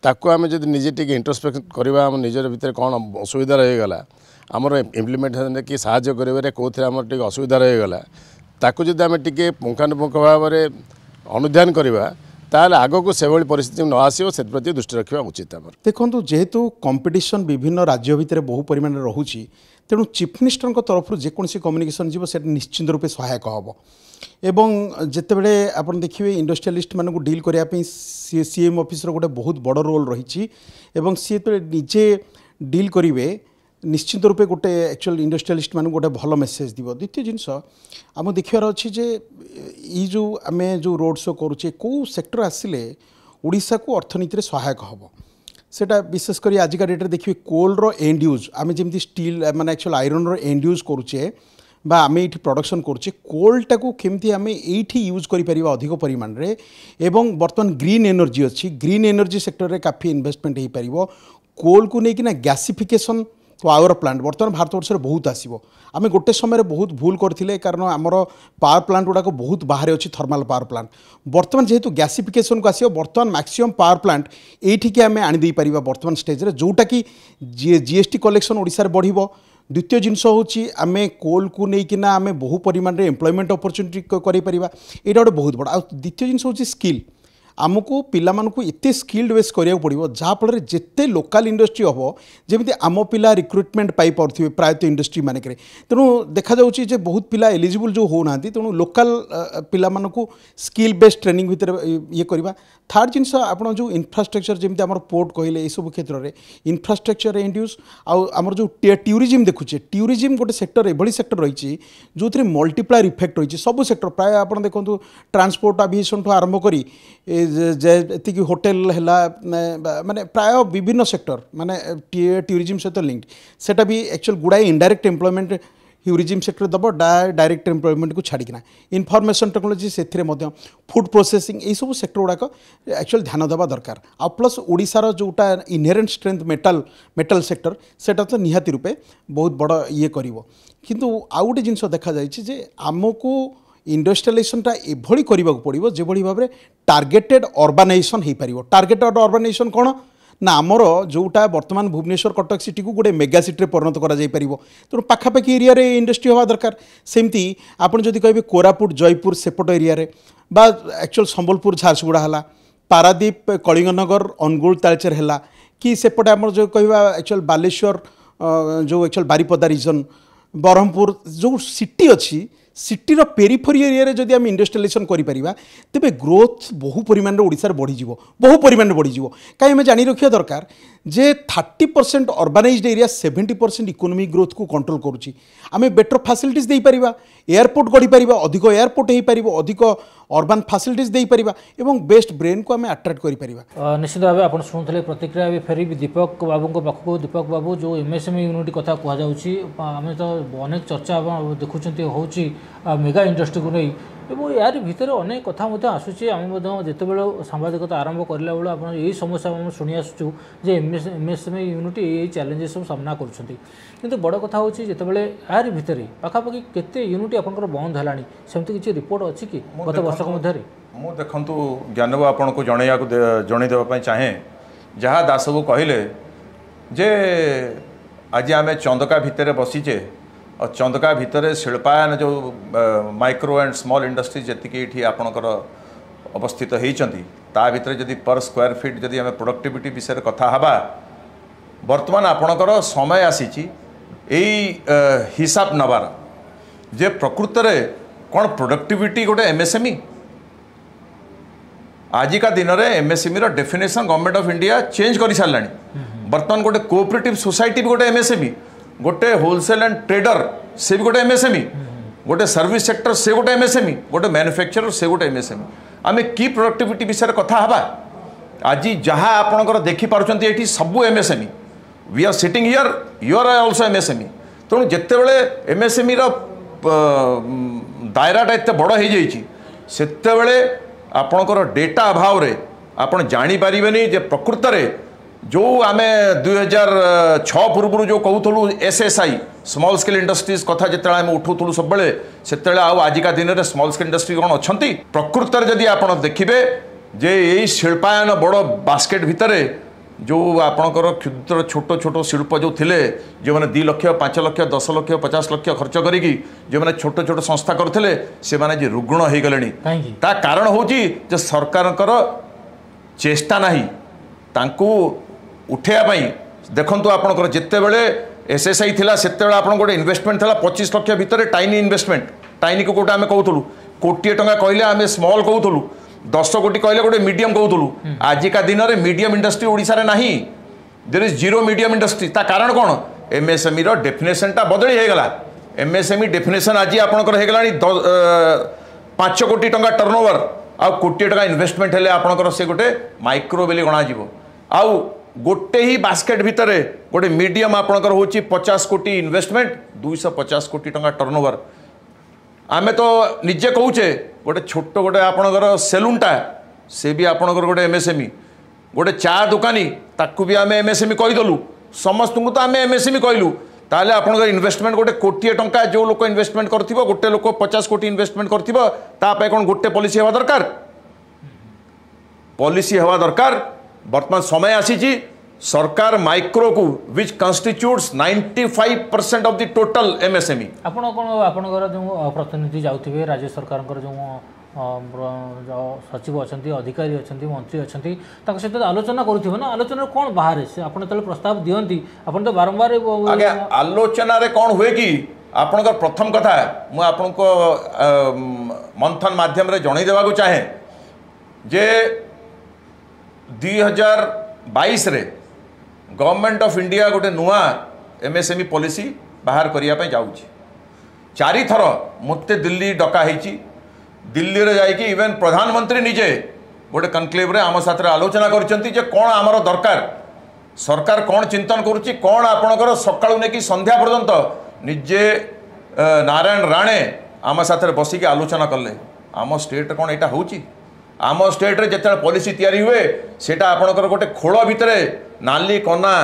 ताको आम जब निजे टे इंट्रोस्पेक्ट करवा आम निजर भितर कौन असुविधा रहीगला आमर इम्प्लीमेंटेशन कि साहाय्य करें कौन आम टे असुविधा रहीगला ताकू जब आम टे पुंखानुपुंख भाव में अनुध्यान करवा ताल आग को से परिस्थिति न आसो से प्रति दृष्टि रखा उचित। देखो जेहेतु कंपटीशन विभिन्न राज्य भितर बहु परिमाण रोचे तेणु चीफ मिनिस्टर तरफ जेकोसी कम्युनिकेशन जीव से निश्चिंत रूपे सहायक हम एवं जितेबले आप देखिए इंडस्ट्रियलिस्ट मानक डील करने सीएम ऑफिस गोटे बहुत बड़ रोल रही सी निजे डील करेंगे निश्चित रूपे गोटे एक्चुअल इंडस्ट्रियलिस्ट मानक गोटे भल मेसेज दिव। द्वितीय जिनस आम देखार अच्छी जे जो आम जो रोड शो करुचे कौ सेक्टर आसिले ओडिशा को अर्थनीति सहायक हम सेटा विशेषकर आजिका डेट्रे देखिए कोल्र एंड यूज आम जमी स्टील माने एक्चुअल आयरन एंड यूज करुचे बा आम ये प्रोडक्शन करुचे कोल्टा को केमती आम ये यूज कर अधिक परिमाण रे एवं बर्तमान ग्रीन एनर्जी अच्छी ग्रीन एनर्जी सेक्टर रे काफी इन्वेस्टमेंट हो पार कोल को लेकिन गैसिफिकेशन पावर प्लांट बर्तमान भारत वर्ष बहुत आसो आम गोटे समय बहुत भूल करते कारण आमर पावर प्लांट गुड़ाक बहुत बाहर अच्छी थर्माल पावर प्लांट बर्तमान जेहेतु गैसिफिकेशन को आसो बर्तमान मैक्सिमम पावर प्लांट ये आम आनीदे पार बर्तमान स्टेज रे जोटा कि जीएसटी कलेक्शन ओडिशा रे बढ़िबो। द्वितीय जिनस हूँ आम कोल को लेकिन आम बहु परिमाण एम्प्लॉयमेंट अपॉर्चुनिटी करें यहाँ गोटे बहुत बड़ा आ द्वितीय जिनस हूँ स्किल आमको पिला मानकु एते स्किल्ड बेस करिया पड़िबो जहाँफल जेते लोकल इंडस्ट्री हम जमी आम पिला रिक्रुटमेंट पाई पारे प्रायतः इंडस्ट्री मानक तेणु देखा जाउछि जे बहुत पिला एलिजिबल जो होना तेणु लोकल पिला मानकु स्किल बेस्ड ट्रेनिंग भितर ये करवा। थर्ड जिनस आप जो इंफ्रास्ट्रक्चर जमी आम पोर्ट कहले ये सब क्षेत्र में इंफ्रास्ट्रक्चर एंड यूज आमर जो टूरिज्म देखुचे टूरिज्म गोटे सेक्टर एभली सेक्टर रही जो थे मल्टीप्लायर इफेक्ट रही सब सेक्टर प्राय आप देखो ट्रांसपोर्ट एविएशन ठू आरंभ करी जी होटेल है माने प्राय विभिन्न सेक्टर माने टूरिज्म सहित लिंक्ड सेटा भी एक्चुअल गुड़ाए इनडायरेक्ट एम्प्लॉयमेंट टूरिज्म सेक्टर दब डायरेक्ट एम्प्लॉयमेंट को छाड़िना इनफॉरमेशन टेक्नोलॉजी से फूड प्रोसेसिंग यही सब सेक्टर गुड़ाक एक्चुअल ध्यान देवा दरकार आ प्लस ओडिशार जोटा इनहेरेंट स्ट्रेंथ मेटल सेक्टर सेटा तो निहाती रूपे बहुत बड़ ये करिवो किंतु आउ गोटे जिनस देखा जाइए आमको इंडस्ट्रियलाइजेशनटा एभली करने पड़ो जो भाव में टार्गेटेड अर्बानाइजेशन हो पार टार्गेटेड अर्बानाइजेशन कौन ना आमर जोटा बर्तमान भुवनेश्वर कटक सिटी को गोटे मेगा सिटी परिणत कर तेणु पाखापाखि एरिया रे इंडस्ट्री हवा दरकार सेमती आपड़ जदि कहे कोरापुट जयपुर सेपट एरिया रे बा एक्चुअल संबलपुर झारसुगुड़ा है पारादीप कलिंगनगर अनुगुल तालचेर है कि सेपटे आम जो कह एक्चुअल बालेश्वर जो एक्चुअल बारिपदा रिजन ब्रह्मपुर जो सिटी अच्छी सिटीर पेरिफेरी एरिया जदि आम इंडस्ट्रियलाइजेशन करिपरिबा तेबे ग्रोथ बहु परिमाण ओडिशार बढ़ीजिवो बहु परिमाण बढ़ीजिवो कहीं आम जानी रखिया दरकार जे 30% अर्बानाइज्ड एरिया 70% इकोनॉमिक ग्रोथ को कंट्रोल करुच्ची आम बेटर फैसिलिटीज दे पारिबा एयरपोर्ट गढ़ी पारिबा अधिक एयरपोर्ट हो पारिबो अधिक अर्बान फैसिलिटीज दे पारिबा एवं बेस्ट ब्रेन को आम अट्रैक्ट करि पारिबा। निश्चित भाव आप शुणुले प्रतिक्रिया भी फेरी दीपक बाबू पाखक दीपक बाबू जो एमएसएमई यूनिट कथा कहुच्छी तो अनेक चर्चा देखुं होची मेगा इंडस्ट्री को नहीं एवं यार भितर अनेक कथा आसूँ आम जो सांबादिकता आरंभ करला बेलू आप यही समस्या आम शुणी आसुँ जे एमएसएमई यूनिट यही चैलेंजेस सब सामना कर बड़ कथा हूँ जितेबाला यार भितर पाखापाखि केते यूनिट आपंकर बंद है सेमती किसी रिपोर्ट अच्छी कि गत वर्षक मध्य मु देखु ज्ञानबाबू आपन को जनईदेवाई चाहे जहाँ दासबू कहले जे आज आम चंदका भितर बसीचे और चंदका भितर शिल्पायन जो माइक्रो एंड स्मॉल इंडस्ट्री जी आपणकर अवस्थित होती ता भितर जदि पर स्क्वायर फीट जदि आम प्रोडक्टिविटी विषय कथा हवा वर्तमान आपणकर समय आसी हिसाब नबार जे प्रकृत में कौन प्रोडक्टिविटी गोटे एमएसएमई आजिका दिन में एमएसएमई रो definition government of India change कर सारा बर्तमान गोटे कोऑपरेटिव सोसाइटी भी गोटे एमएसएमई गोटे होलसेल एंड ट्रेडर से भी गोटे एमएसएमई गोटे सर्विस सेक्टर से गोटे एमएसएमई गोटे मैन्युफैक्चरर से गोटे एमएसएमई आम की प्रोडक्टिविटी विषय कथा हवा आज जहाँ आपणकर देखिपुंट ये सबू MSME we are sitting here you are also MSME तेणु जितेबाला एमएसएमई दायराटा एत बड़ हो जाते आपणकर डेटा अभाव रे आपण जानीपारे जे प्रकृत में जो आम 2006 पूर्व जो कहूँ एसएसआई स्मॉल स्केल इंडस्ट्रीज कथा जिते आम उठाऊँ सब से आजिका दिन में स्मॉल स्केल इंडस्ट्री कौन अच्छा प्रकृत में जदि आप देखिए जे यही शिल्पायन बड़ बास्केट भितर जो आपणकर क्षुद्र छोट छोट शिल्प जो थिले जो मैंने 2 लाख 5 लाख 10 लाख 50 लाख खर्च करी जो मैंने छोट छोट संस्था करते से माने जे रुग्ण हो गले ता कारण हूँ सरकार चेष्टा नहीं तांकू उठेबाई देखु आपणकर जिते बड़े एसएसआई थिला सेते आप गोटे इन्वेस्टमेंट था 25 लाख भितर टाइनी इन्वेस्टमेंट टाइनी को गोटे आम कहूँ कोटी टंका कहले आम स्मॉल कहूँ 10 कोटी कहले गोटे मीडियम कहूँ आजिका दिन में मीडियम इंडस्ट्री ओडिशा रे नाही there is zero medium industry ता कारण कौन एमएसएमई रो डेफिनेशन टा बदली हो गला एमएसएमई डेफिनेशन आज आपणकर हो गला 5 कोटी टंका टर्नओवर आ कोटी टंका इन्वेस्टमेंट हेले आपणकर से गोटे माइक्रो बेली गणा जीवो आउ गोटे ही बास्केट भितर गोटे मीडियम आपणकर होची 50 कोटी इन्वेस्टमेंट 250 कोटी टंका टर्नओवर आमे तो निजे कहूचे गोटे छोट गोटे आपणकर सेलूनटा से भी आपणकर गोटे एमएसएमई गोटे चा दुकानी ताकू भी आम एमएसएमई कहीदेलु समस्त को तो आम एमएसएमई कहलु ताले आपणकर इन्वेस्टमेंट गोटे कोटी टंका जो लोक इन्वेस्टमेंट करथिबो गोटे लोक 50 कोटी इन्वेस्टमेंट करथिबो ता पे कोन गोटे पॉलिसी हवा दरकार पॉलिसी हवा दरकार वर्तमान समय आसी सरकार माइक्रो को विच कन्स्टिट्यूट्स 95% ऑफ द टोटल एमएसएमई आपण कोन आपनकर जो प्रतिनिधि जाउथिबे राज्य सरकार जो सचिव अच्छा अधिकारी अच्छा मंत्री अच्छा सहित आलोचना करुवे ना आलोचना कौन बाहर से आप प्रस्ताव दिखती आप तो बारंबार आज्ञा आलोचन कौन हुए कि आपनकर प्रथम कथा मु आपन को मंथन माध्यम रे जणै देबा को चाहे जे 2022 रे गवर्नमेंट ऑफ इंडिया गोटे नुआ एमएसएमई पॉलिसी बाहर करिया पे जाउची 4 थर मते दिल्ली डका हेची दिल्ली रे जाइकी इवेन प्रधानमंत्री निजे गोटे कनक्लेव रे आम साथ आलोचना करचंती जे कोन आमर दरकार सरकार कौन चिंतन करुच्ची कौन आपणकर सकाळू नेकी संध्या पर्यंत निजे नारायण राणे आम साथ बसिकी आलोचना कले आम स्टेट कौन यहाँ होची आम स्टेट रे जिते पॉलिसी तैयारी हुए सेटा आपणकर गोटे खोल भितर नाली कना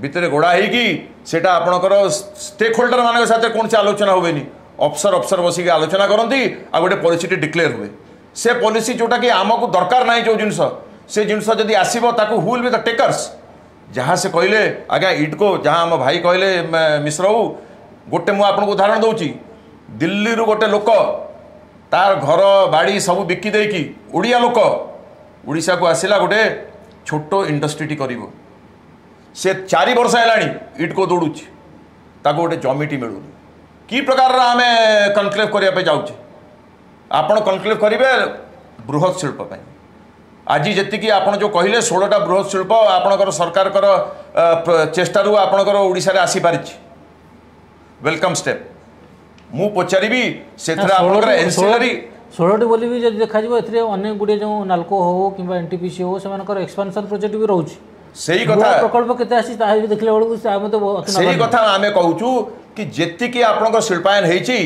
भितर गोड़ा होगी सेटा आपणकर स्टेक होल्डर मान साथ कौन से आलोचना हुए अफसर अफसर बसिक आलोचना करती आ गोटे पॉलिसी डिक्लेयर हुए से पॉलिसी जोटा कि आमको दरकार ना जो जिनस से जिनस जदि आसो ताकू who will be the takers जहाँ से कहले आज्ञा इटको जहाँ आम भाई कहले मिश्र बाबू गोटे मुझे आपको उदाहरण दूची दिल्ली रू गोटे लोक तार घर बाड़ी सब बिकी देकी ओडिया लोक ओडिशा को आसला गोटे छोट इंडस्ट्री कर से 4 वर्ष है इटको दौड़ुची ताको गोटे जमीटी मिलूनी कि प्रकार आम कनक्लेव करने जाऊे आपण कनक्लेव करेंगे बृहत शिल्प आज जी आप जो कहले 16टा बृहत शिल्प आपणकर सरकार चेष्टारू आपणकर ओडिशा रे आसी पारि वेलकम स्टेप मु पचारि से एनसीलरी 16टी बोली भी जब देखा अनेक गुड़े जो नाल्को हो कि एनटीपीसी हो से एक्सपांशन प्रोजेक्ट भी रोचे सही कथा प्रकल्प केते आसी देखले बेलू सही कथा आम कहूँ कि जी आपणकर शिल्पायन होती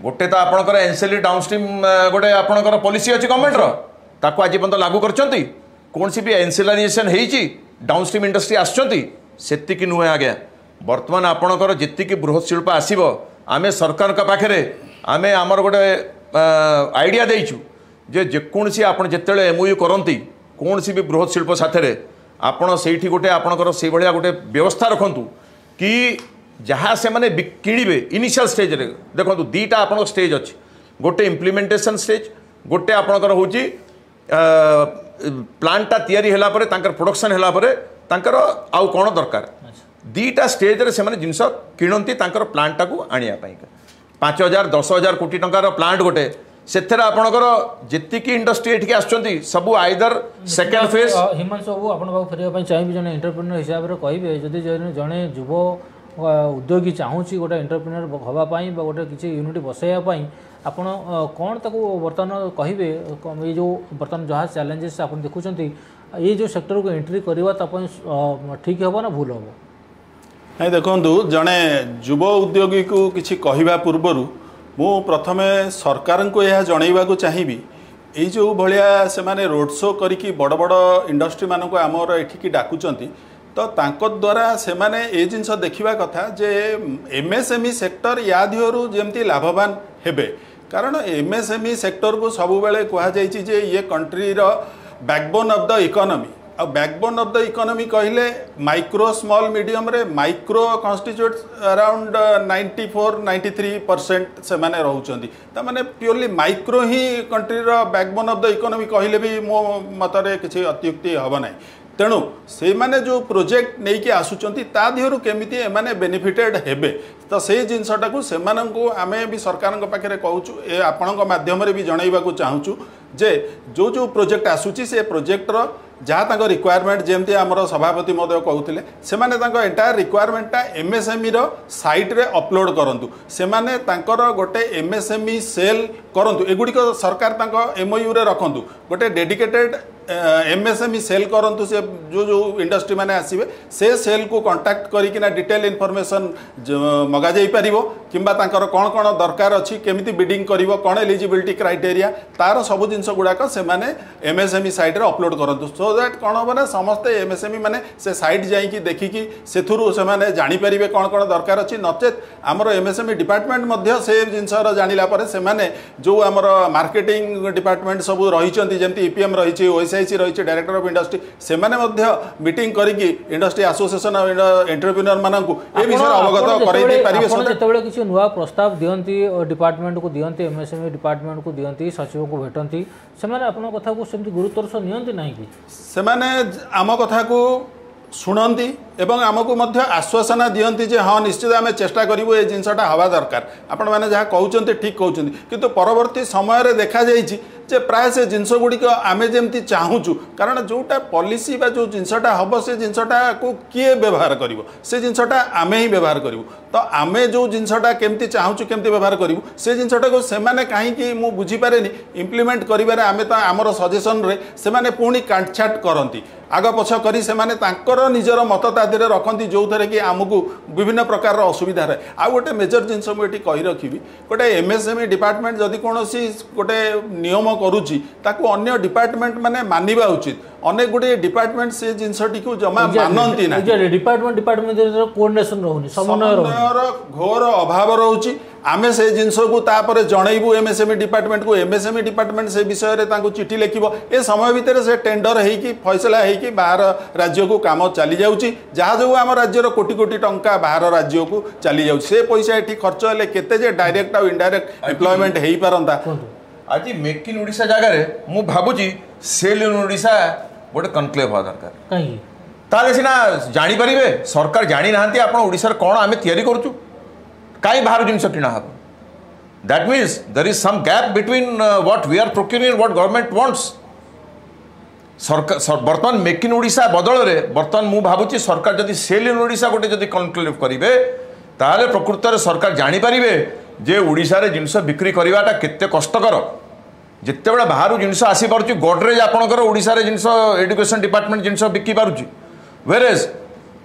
गोटे तो आपणकर एनसीएलटी डाउनस्ट्रीम गोटे आपणकर पॉलिसी अच्छी गवर्नमेंट ताको आज पर्यंत लागू करछंती कौन सी भी एनसीलराइजेशन होती डाउनस्ट्रीम इंडस्ट्री आसती नुहे आज्ञा बर्तमान आपणकर जी बृहत शिल्प आसो आम सरकार पाखे आम आमर गोटे आइडिया देचु जे जेकोसी आप जिते एमओयू करती कौन सी भी बृहत शिल्प साथे आपण से गोटे आपणकर से भाया गोटे व्यवस्था रखु कि जहाँ से माने किणवे इनिशियल स्टेज रे देखो दीटा आप स्टेज अच्छी गोटे इम्प्लीमेंटेशन स्टेज गोटे आपणकर हूँ प्लांटा तैयारी होला परे तांकर प्रोडक्शन होला परे तांकर आउ कोन दरकार दीटा स्टेज रे से माने जिंस किणंती तांकर प्लांटा को आनिया पाइका 5,000 10,000 कोटी टंकार प्लांट गोटे सेथेर आपणकर जेतिकी इंडस्ट्री एठिके आछंती सबु आइदर सेकंड फेज हिमांशु बाबू आपण बाबू फेरिया पई चाहिबी जने एंटरप्रेन्योर हिसाब रे कहिबे जदि जने युव उद्योगी चाहूँगी गोटे एंटरप्रेन्योर हवापाई गोटे किसी यूनिट बसैवाई आपण कौन ताको बर्तमान कहे ये जो बर्तमान जहाँ चैलेंजेस आप देखुं ये जो सेक्टर को एंट्री करवा ठीक हे ना भूल हम नहीं देखु जड़े युव उद्योगी को किसी कहवा पूर्वर मु प्रथमे सरकार को यह जनइबा चाहिए ये जो भाया से रोड शो करी बड़ बड़ इंडस्ट्री मानक आमर एठिकी डाकुचंती तो तांको द्वारा से माने ये जिनस देखा कथा जे एमएसएमई सेक्टर या दिहरु जेमती लाभवान हेबे कारण एमएसएमई सेक्टर को सबु बेले कहा जायछि जे ये कंट्री रो बैकबोन ऑफ द इकोनॉमी आ बैकबोन ऑफ द इकोनॉमी कहले माइक्रो स्मॉल मीडियम रे माइक्रो कॉन्स्टिट्यूट अराउंड 94-93% से माने रहउचंदी त माने प्योरली माइक्रो ही कंट्री रो बैकबोन ऑफ द इकोनॉमी कहले भी मो मतरे किछि अत्युक्ति हबो नै तेणु से माने जो प्रोजेक्ट नहीं कि आसुचंती ता दिहरु केमिति एमाने बेनिफिटेड हेबे तो से जिनसटा को सेमानंको आमे भी सरकार पाखे कहूँ ए आपणक माध्यम भी जनइबा को चाहूँ जे जो जो प्रोजेक्ट आसुची से प्रोजेक्टर जहाँ तक रिक्वायरमेंट जमती आमर सभापति महोदय कहते से एंटायर रिक्वायरमेंटा एमएसएमई रो साइट रे अपलोड करंतु से माने तांकर गोटे एमएसएमई सेल करंतु एगुड़िक सरकार एमओयू रे रखंतु गोटे डेडिकेटेड एमएसएमई सेल करंतु से जो जो इंडस्ट्री माने आसीबे से सेल को कांटेक्ट करिकिना डिटेल इनफॉरमेशन मगा जाई परिबो किंबा तांकर कोन कोन दरकार अछि केमिति बिडिंग करिवो कोन एलिजिबिलिटी क्राइटेरिया तार सब जिंस गुडाक से माने एमएसएमई साइट रे अपलोड करंतु सो दैट कौन हम ना समस्ते एमएसएमई माने से साइट जाइकी देखिकी से माने जानी परिबे कौन कौन दरकार अछि नचेत आमर एमएसएमई डिपार्टमेंट मध्य से जिनसर जानिला परे से माने जो आमर मार्केटिंग डिपार्टमेंट सब रहिचंती जेमति ईपीएम रहिछि ओएसआईसी रहिछि डायरेक्टर ऑफ इंडस्ट्री से माने मध्य मीटिंग करिकी इंडस्ट्री एसोसिएशन ऑफ एंटरप्रेन्योर मानकु ए विषय अवगत कराई दे परिबे सो जेतेबेले किछि नुवा प्रस्ताव दियंती डिपार्टमेंट को दियंती एमएसएमई डिपार्टमेंट को दियंती सचिव को भेटंती से माने आपन कथा को सेमति गुरुत्वर से नियंती नाही कि से माने आम कथा को शुणती एवं आमको मध्य आश्वासना दियंती जे हाँ निश्चित आम चेष्टा करूँ ये जिनसटा हवा दरकार आपण मैंने जहाँ कहते ठीक कहते किंतु परवर्ती समय रे देखा जाइए जे प्राय से जिनस गुड़िक आम जमी चाहूँ कारण जोटा पॉलिसी बा जो जिनसटा हम से जिनसटा को किए व्यवहार कर से जिनसटा आम ही व्यवहार करूँ तो आम जो जिनसटा केमती चाहूँ केमती व्यवहार करूँ से जिनसटा को सेमाने कहीं मुझे बुझीपारे इम्प्लीमेंट करिबारे आमे तो आमर सजेसन रे सेमाने पुणी काटछाट करती आग पछ करी सेमाने तांकर निजर मत तादीरे रखती जो थे कि आमको विभिन्न प्रकार असुविधा रहे आ गोटे मेजर जिनस मुझे कही रखी गोटे एमएसएमई डिपार्टमेंट जदि कौन गोटे नियम करुच्ची ताकू अन्य डिपार्टमेंट माने मानिबा उचित अनेक गुड़े डिपार्टमेंट से जिनसटी को जमा मानती ना डिपार्टमेंट कोऑर्डिनेशन रहउनी समन्वयर घोर अभाव रहउची आमे से जिनस को तापर जनइबू एमएसएमई डिपार्टमेंट से विषय रे तांको चिठी लिखिबो ए समय भितर से टेंडर हेकी फैसला हेकी बाहर राज्य को काम चली जाउची जहा जो आम राज्य रो कोटी कोटी टंका बाहर राज्य को चली जाउची से पैसा एठी खर्च हेले केते जे डायरेक्ट आ इनडायरेक्ट एम्प्लॉयमेंट हेई पारंता आज मेक इन ओडिशा जगह रे मु भाबुची सेल इन ओडिशा गोटे कनक्लेव हवा दरकार कहीं ताले सिना जानी परिबे सरकार जानी नाहंती आपण ओडिसा रे कोन आमे तयारी करछु कहीं बाहर जिनस किणा हम that means there is some gap between what we are procuring and what government wants सरकार बर्तमान मेक इन ओडिशा बदल में बर्तमान मु भावुची सरकार जदि सेल इन ओडिशा गोटे जदि कनक्लेव करेंगे ताहले प्रकृत में सरकार जानीपर जे ओडिशा रे जिनस बिक्री करवाटा केते कष्टकर जिते बड़ा बाहर जिनस आसी पारुची गोडरेज आपणकर ओडिशा रे जिनस एजुकेशन डिपार्टमेंट जिनस बिकी पारुची वेरेज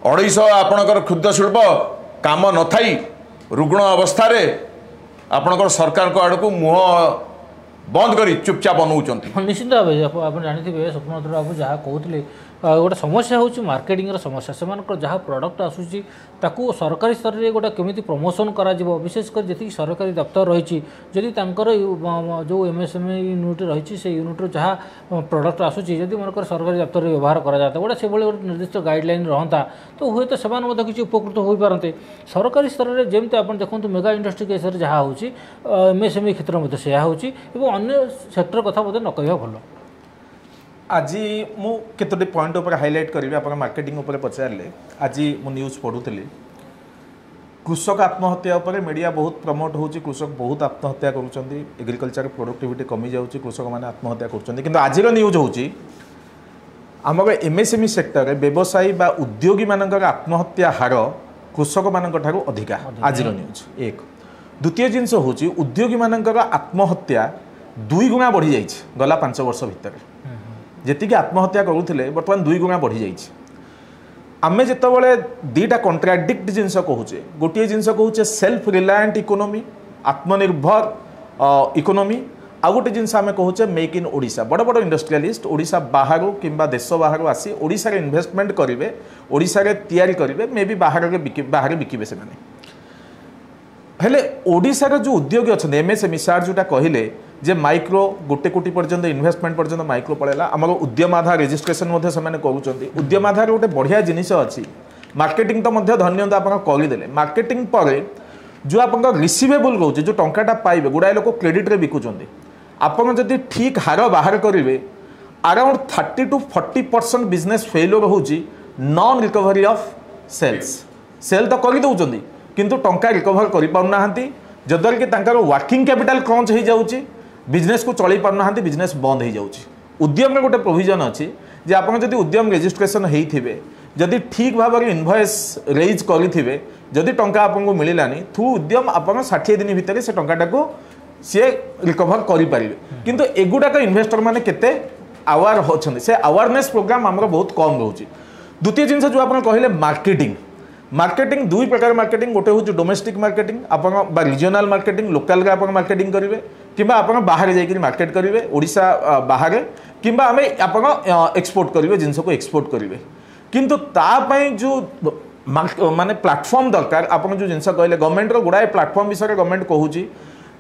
250 आपणकर क्षुद्र शिल्प काम न थाई रुग्ण अवस्था रे आपणकर सरकार को आड़ को मुह बंद करी चुपचाप बनाऊँ निश्चित भाव आप जानी स्वप्नदर बाबू जहाँ कहते गोटे समस्या हूँ मार्केटिंग समस्या से जहाँ प्रडक्ट आसूसी ताकू सरकारी स्तर में गोटे केमी प्रमोशन करा विशेषकर जी सरकारी दफ्तर रही जदि जो एमएसएमई यूनिट रही से यूनिट्रु जहाँ प्रडक्ट आसूसी जदि मनकर सरकारी दफ्तर में व्यवहार करा गोटे से गोटे निर्दिष्ट गाइडलाइन रहता तो हुए तो से किसी उपकृत हो पारते सरकारी स्तर में जमी आप देखते मेगा इंडस्ट्री केस जहाँ हो एमएसएमई क्षेत्र में से अन्य सेक्टर कथा न कहवा भल आज मु केतोटी पॉइंट ऊपर हाईलाइट करी आप मार्केटिंग ऊपर पचारे आज मु न्यूज पढ़ुली कृषक आत्महत्या उपर मीडिया बहुत प्रमोट होची कृषक बहुत आत्महत्या करुँच एग्रीकल्चर प्रोडक्टिविटी कमी जाऊँगी कृषक मैंने आत्महत्या कर आज न्यूज होची आमर एमएसएमई सेक्टर में व्यवसायी बा उद्योगी मानकर आत्महत्या हार कृषक मान अधिका आज न्यूज एक द्वितीय जिनस हूँ उद्योगी मानकर आत्महत्या 2 गुणा बढ़ी जाइए गला 5 वर्ष भितर जी आत्महत्या करुले बर्तमान 2 गुणा बढ़ी जाइए आमे जितेबाला दीटा कंट्राडिक्ट जिनस कहूचे गोटे जिनस कहूचे सेल्फ रिलायंट इकोनॉमी आत्मनिर्भर इकोनॉमी आउ गोटे जिनस आम कहूचे मेक इन ओडिशा बड़ बड़ इंडस्ट्रियलिस्ट ओडिशा बाहर किंबा देश बाहर आसी ओडिशा रे इन्वेस्टमेंट करेंगे ओडिशा रे तैयारी करेंगे मे बी बाहर बिकिबे से हेले ओडिशा जो उद्योगी अच्छा एमएसएमई सार जोटा कहले जे माइक्रो 1 कोटी पर्यंत इन्वेस्टमेंट पर्यंत माइक्रो पड़ेगा आम उद्यम आधार रेजिस्ट्रेशन कर उद्यम आधार गोटे बढ़िया जिनिस अच्छी मार्केटिंग तो धन्यवाद आप करदे मार्केटिंग पर जो आप रिसीवेबल रोचे जो टंकाटा पाइबे गुड़ाए लोक क्रेडिट रे बिकुचंती आपन जदि ठीक हार बाहर करेंगे अराउंड 30 to 40% बिजनेस फेल्योर होची नॉन रिकवरी ऑफ सेल तो कर दउचंती किंतु टंका रिकवर कर पाउना जद्वारा कि तांकर वर्किंग कैपिटल क्रंच हो जाउची बिजनेस को चलई पारना बिजनेस बंद हो जाउची उद्यम में गोटे प्रोविजन अच्छी जे आप जदि उद्यम रेजिस्ट्रेशन होइथिबे जदि ठीक भाव में इनवॉइस रेज करेंगे जदि टंका आपको मिलानी थ्रू उद्यम आप 60 दिन भितर से टंकाटा को सी रिकवर करेंगे किंतु एगुड़ाक इन्वेस्टर मैंने केते अवेयर होछन से अवेयरनेस प्रोग्राम आमर बहुत कम रोचे द्वितीय जिनस जो आप कहले मार्केटिंग 2 प्रकार मार्केटिंग गोटे हूँ डोमेस्टिक मार्केटिंग आप रिजनल मार्केटिंग लोकल आप मार्केटिंग करेंगे कि आप बाहर जाकर मार्केट करेंगे ओडिशा बाहर कि आम आप एक्सपोर्ट करेंगे जिनस को एक्सपोर्ट करेंगे किंतु तापाई जो माने प्लेटफॉर्म दरकार आप जो जिनस कहले गवर्नमेंट गुड़ाए प्लेटफॉर्म विषय गवर्नमेंट कहूँ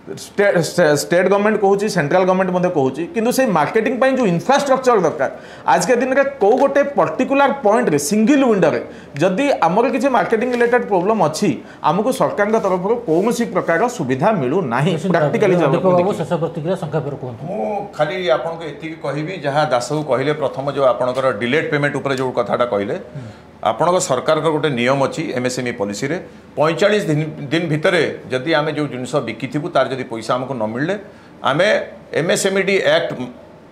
स्टेट गवर्नमेंट कहूँ सेंट्रल गवर्नमेंट कहूँ किंतु से मार्केटिंग पाई जो इंफ्रास्ट्रक्चर दरकार आज के दिन में कौ गोटे पर्टिकुलर पॉइंट रे सिंगल विंडो रे जदि आमर किसी मार्केटिंग रिलेटेड प्रॉब्लम अच्छी आमको सरकार तरफ कौन प्रकार सुविधा मिलू ना प्रैक्टिकली शेष प्रतिक्रिया संख्या पर कहूँ खाली आपको ये कहबी जहाँ दास कहले प्रथम जो आपंकर डिलेड पेमेंट उपर जो कथाटा कहले आपण सरकार का गोटे नियम अच्छी एमएसएमई पॉलिसी रे 45 दिन भितर जदि आम जो जिनस बिकिथिबु तार जदि पैसा आमको न मिलले आम एमएसएमईडी एक्ट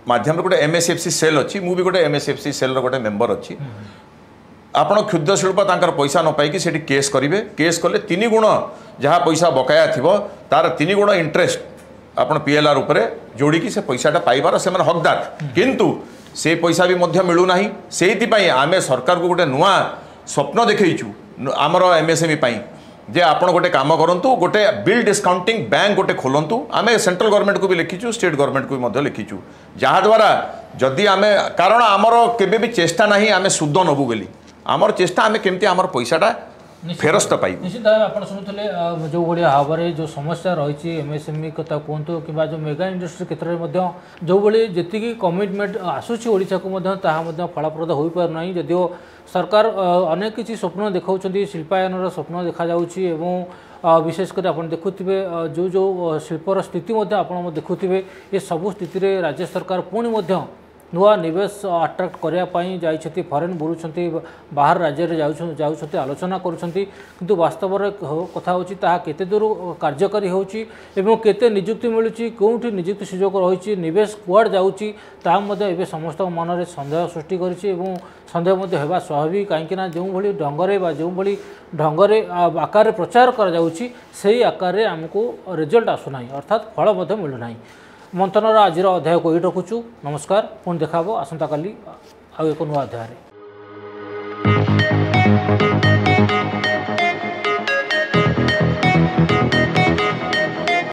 माध्यम गोटे एमएसएफसी सेल अच्छी मु भी गोटे एमएसएफसी सेल गोटे मेंबर अच्छी आपण क्षुद्र शिल्प तांकर पैसा न पाई सेठी केस करेंगे केस कले 3 गुण जहाँ पैसा बकाया थिबो तार 3 गुण इंटरेस्ट आपण पीएलआर उपरे जोड़ी से पैसाटा पाइबार से हकदार किंतु से पैसा भी मध्य मिलूना से आम सरकार को गोटे नुआ स्वप्न देखु आमर एमएसएमई जे आपण गोटे काम करूँ गोटे बिल डिस्काउंटिंग बैंक गोटे खोलतु आम सेंट्रल गवर्नमेंट को भी लिखीचु स्टेट गवर्नमेंट को भी लिखीचु जहाद्वारा जदि आम कारण आमर केबे भी चेष्टा ना आम सुद नबू बोली आमर चेष्टा आम केमती आमर पैसाटा फेरस्त पाई निश्चित भाव आप शुणुले जो भाया भाव में जो समस्या रही एमएसएमई कथा कहतु कि जो मेगा इंडस्ट्री क्षेत्र में जो भाई जी कमिटमेंट आसूसी ओडिशा को फलप्रद हो पारना जदिव सरकार अनेक किसी स्वप्न देखा शिल्पायन स्वप्न देखा विशेषकर आप देखुवे जो जो शिल्पर स्थिति आप देखुवे ये सबु स्थिति रे राज्य सरकार पुणी नुआ निवेश अट्राक्ट करने जाइछथि फॉरेन बुलुछथि बाहर राज्य रे जाउछथि आलोचना करूछथि किंतु वास्तव रे कथा होची ताहा केते दूर कार्यकारी होची एवं केते नियुक्ति मिलुची कोउठी नियुक्ति सुयोग रहिची निवेश कुआड जाउची ता मध्ये एबे समस्त मन रे संदेह सृष्टि करिछि एवं संदेह मध्ये हेबा स्वाभाविक काहेकि ना जो भली ढंगरे बा जो भली ढंगरे आकार प्रचार कर जाउची सेही आकार रे हमको रिजल्ट आसु नाही अर्थात फल मध्ये मिलु नाही मंथनर आज अध्याय को ये रखुचु नमस्कार पुणी देखा आसंता काली आउ एक नुआ अध्याय।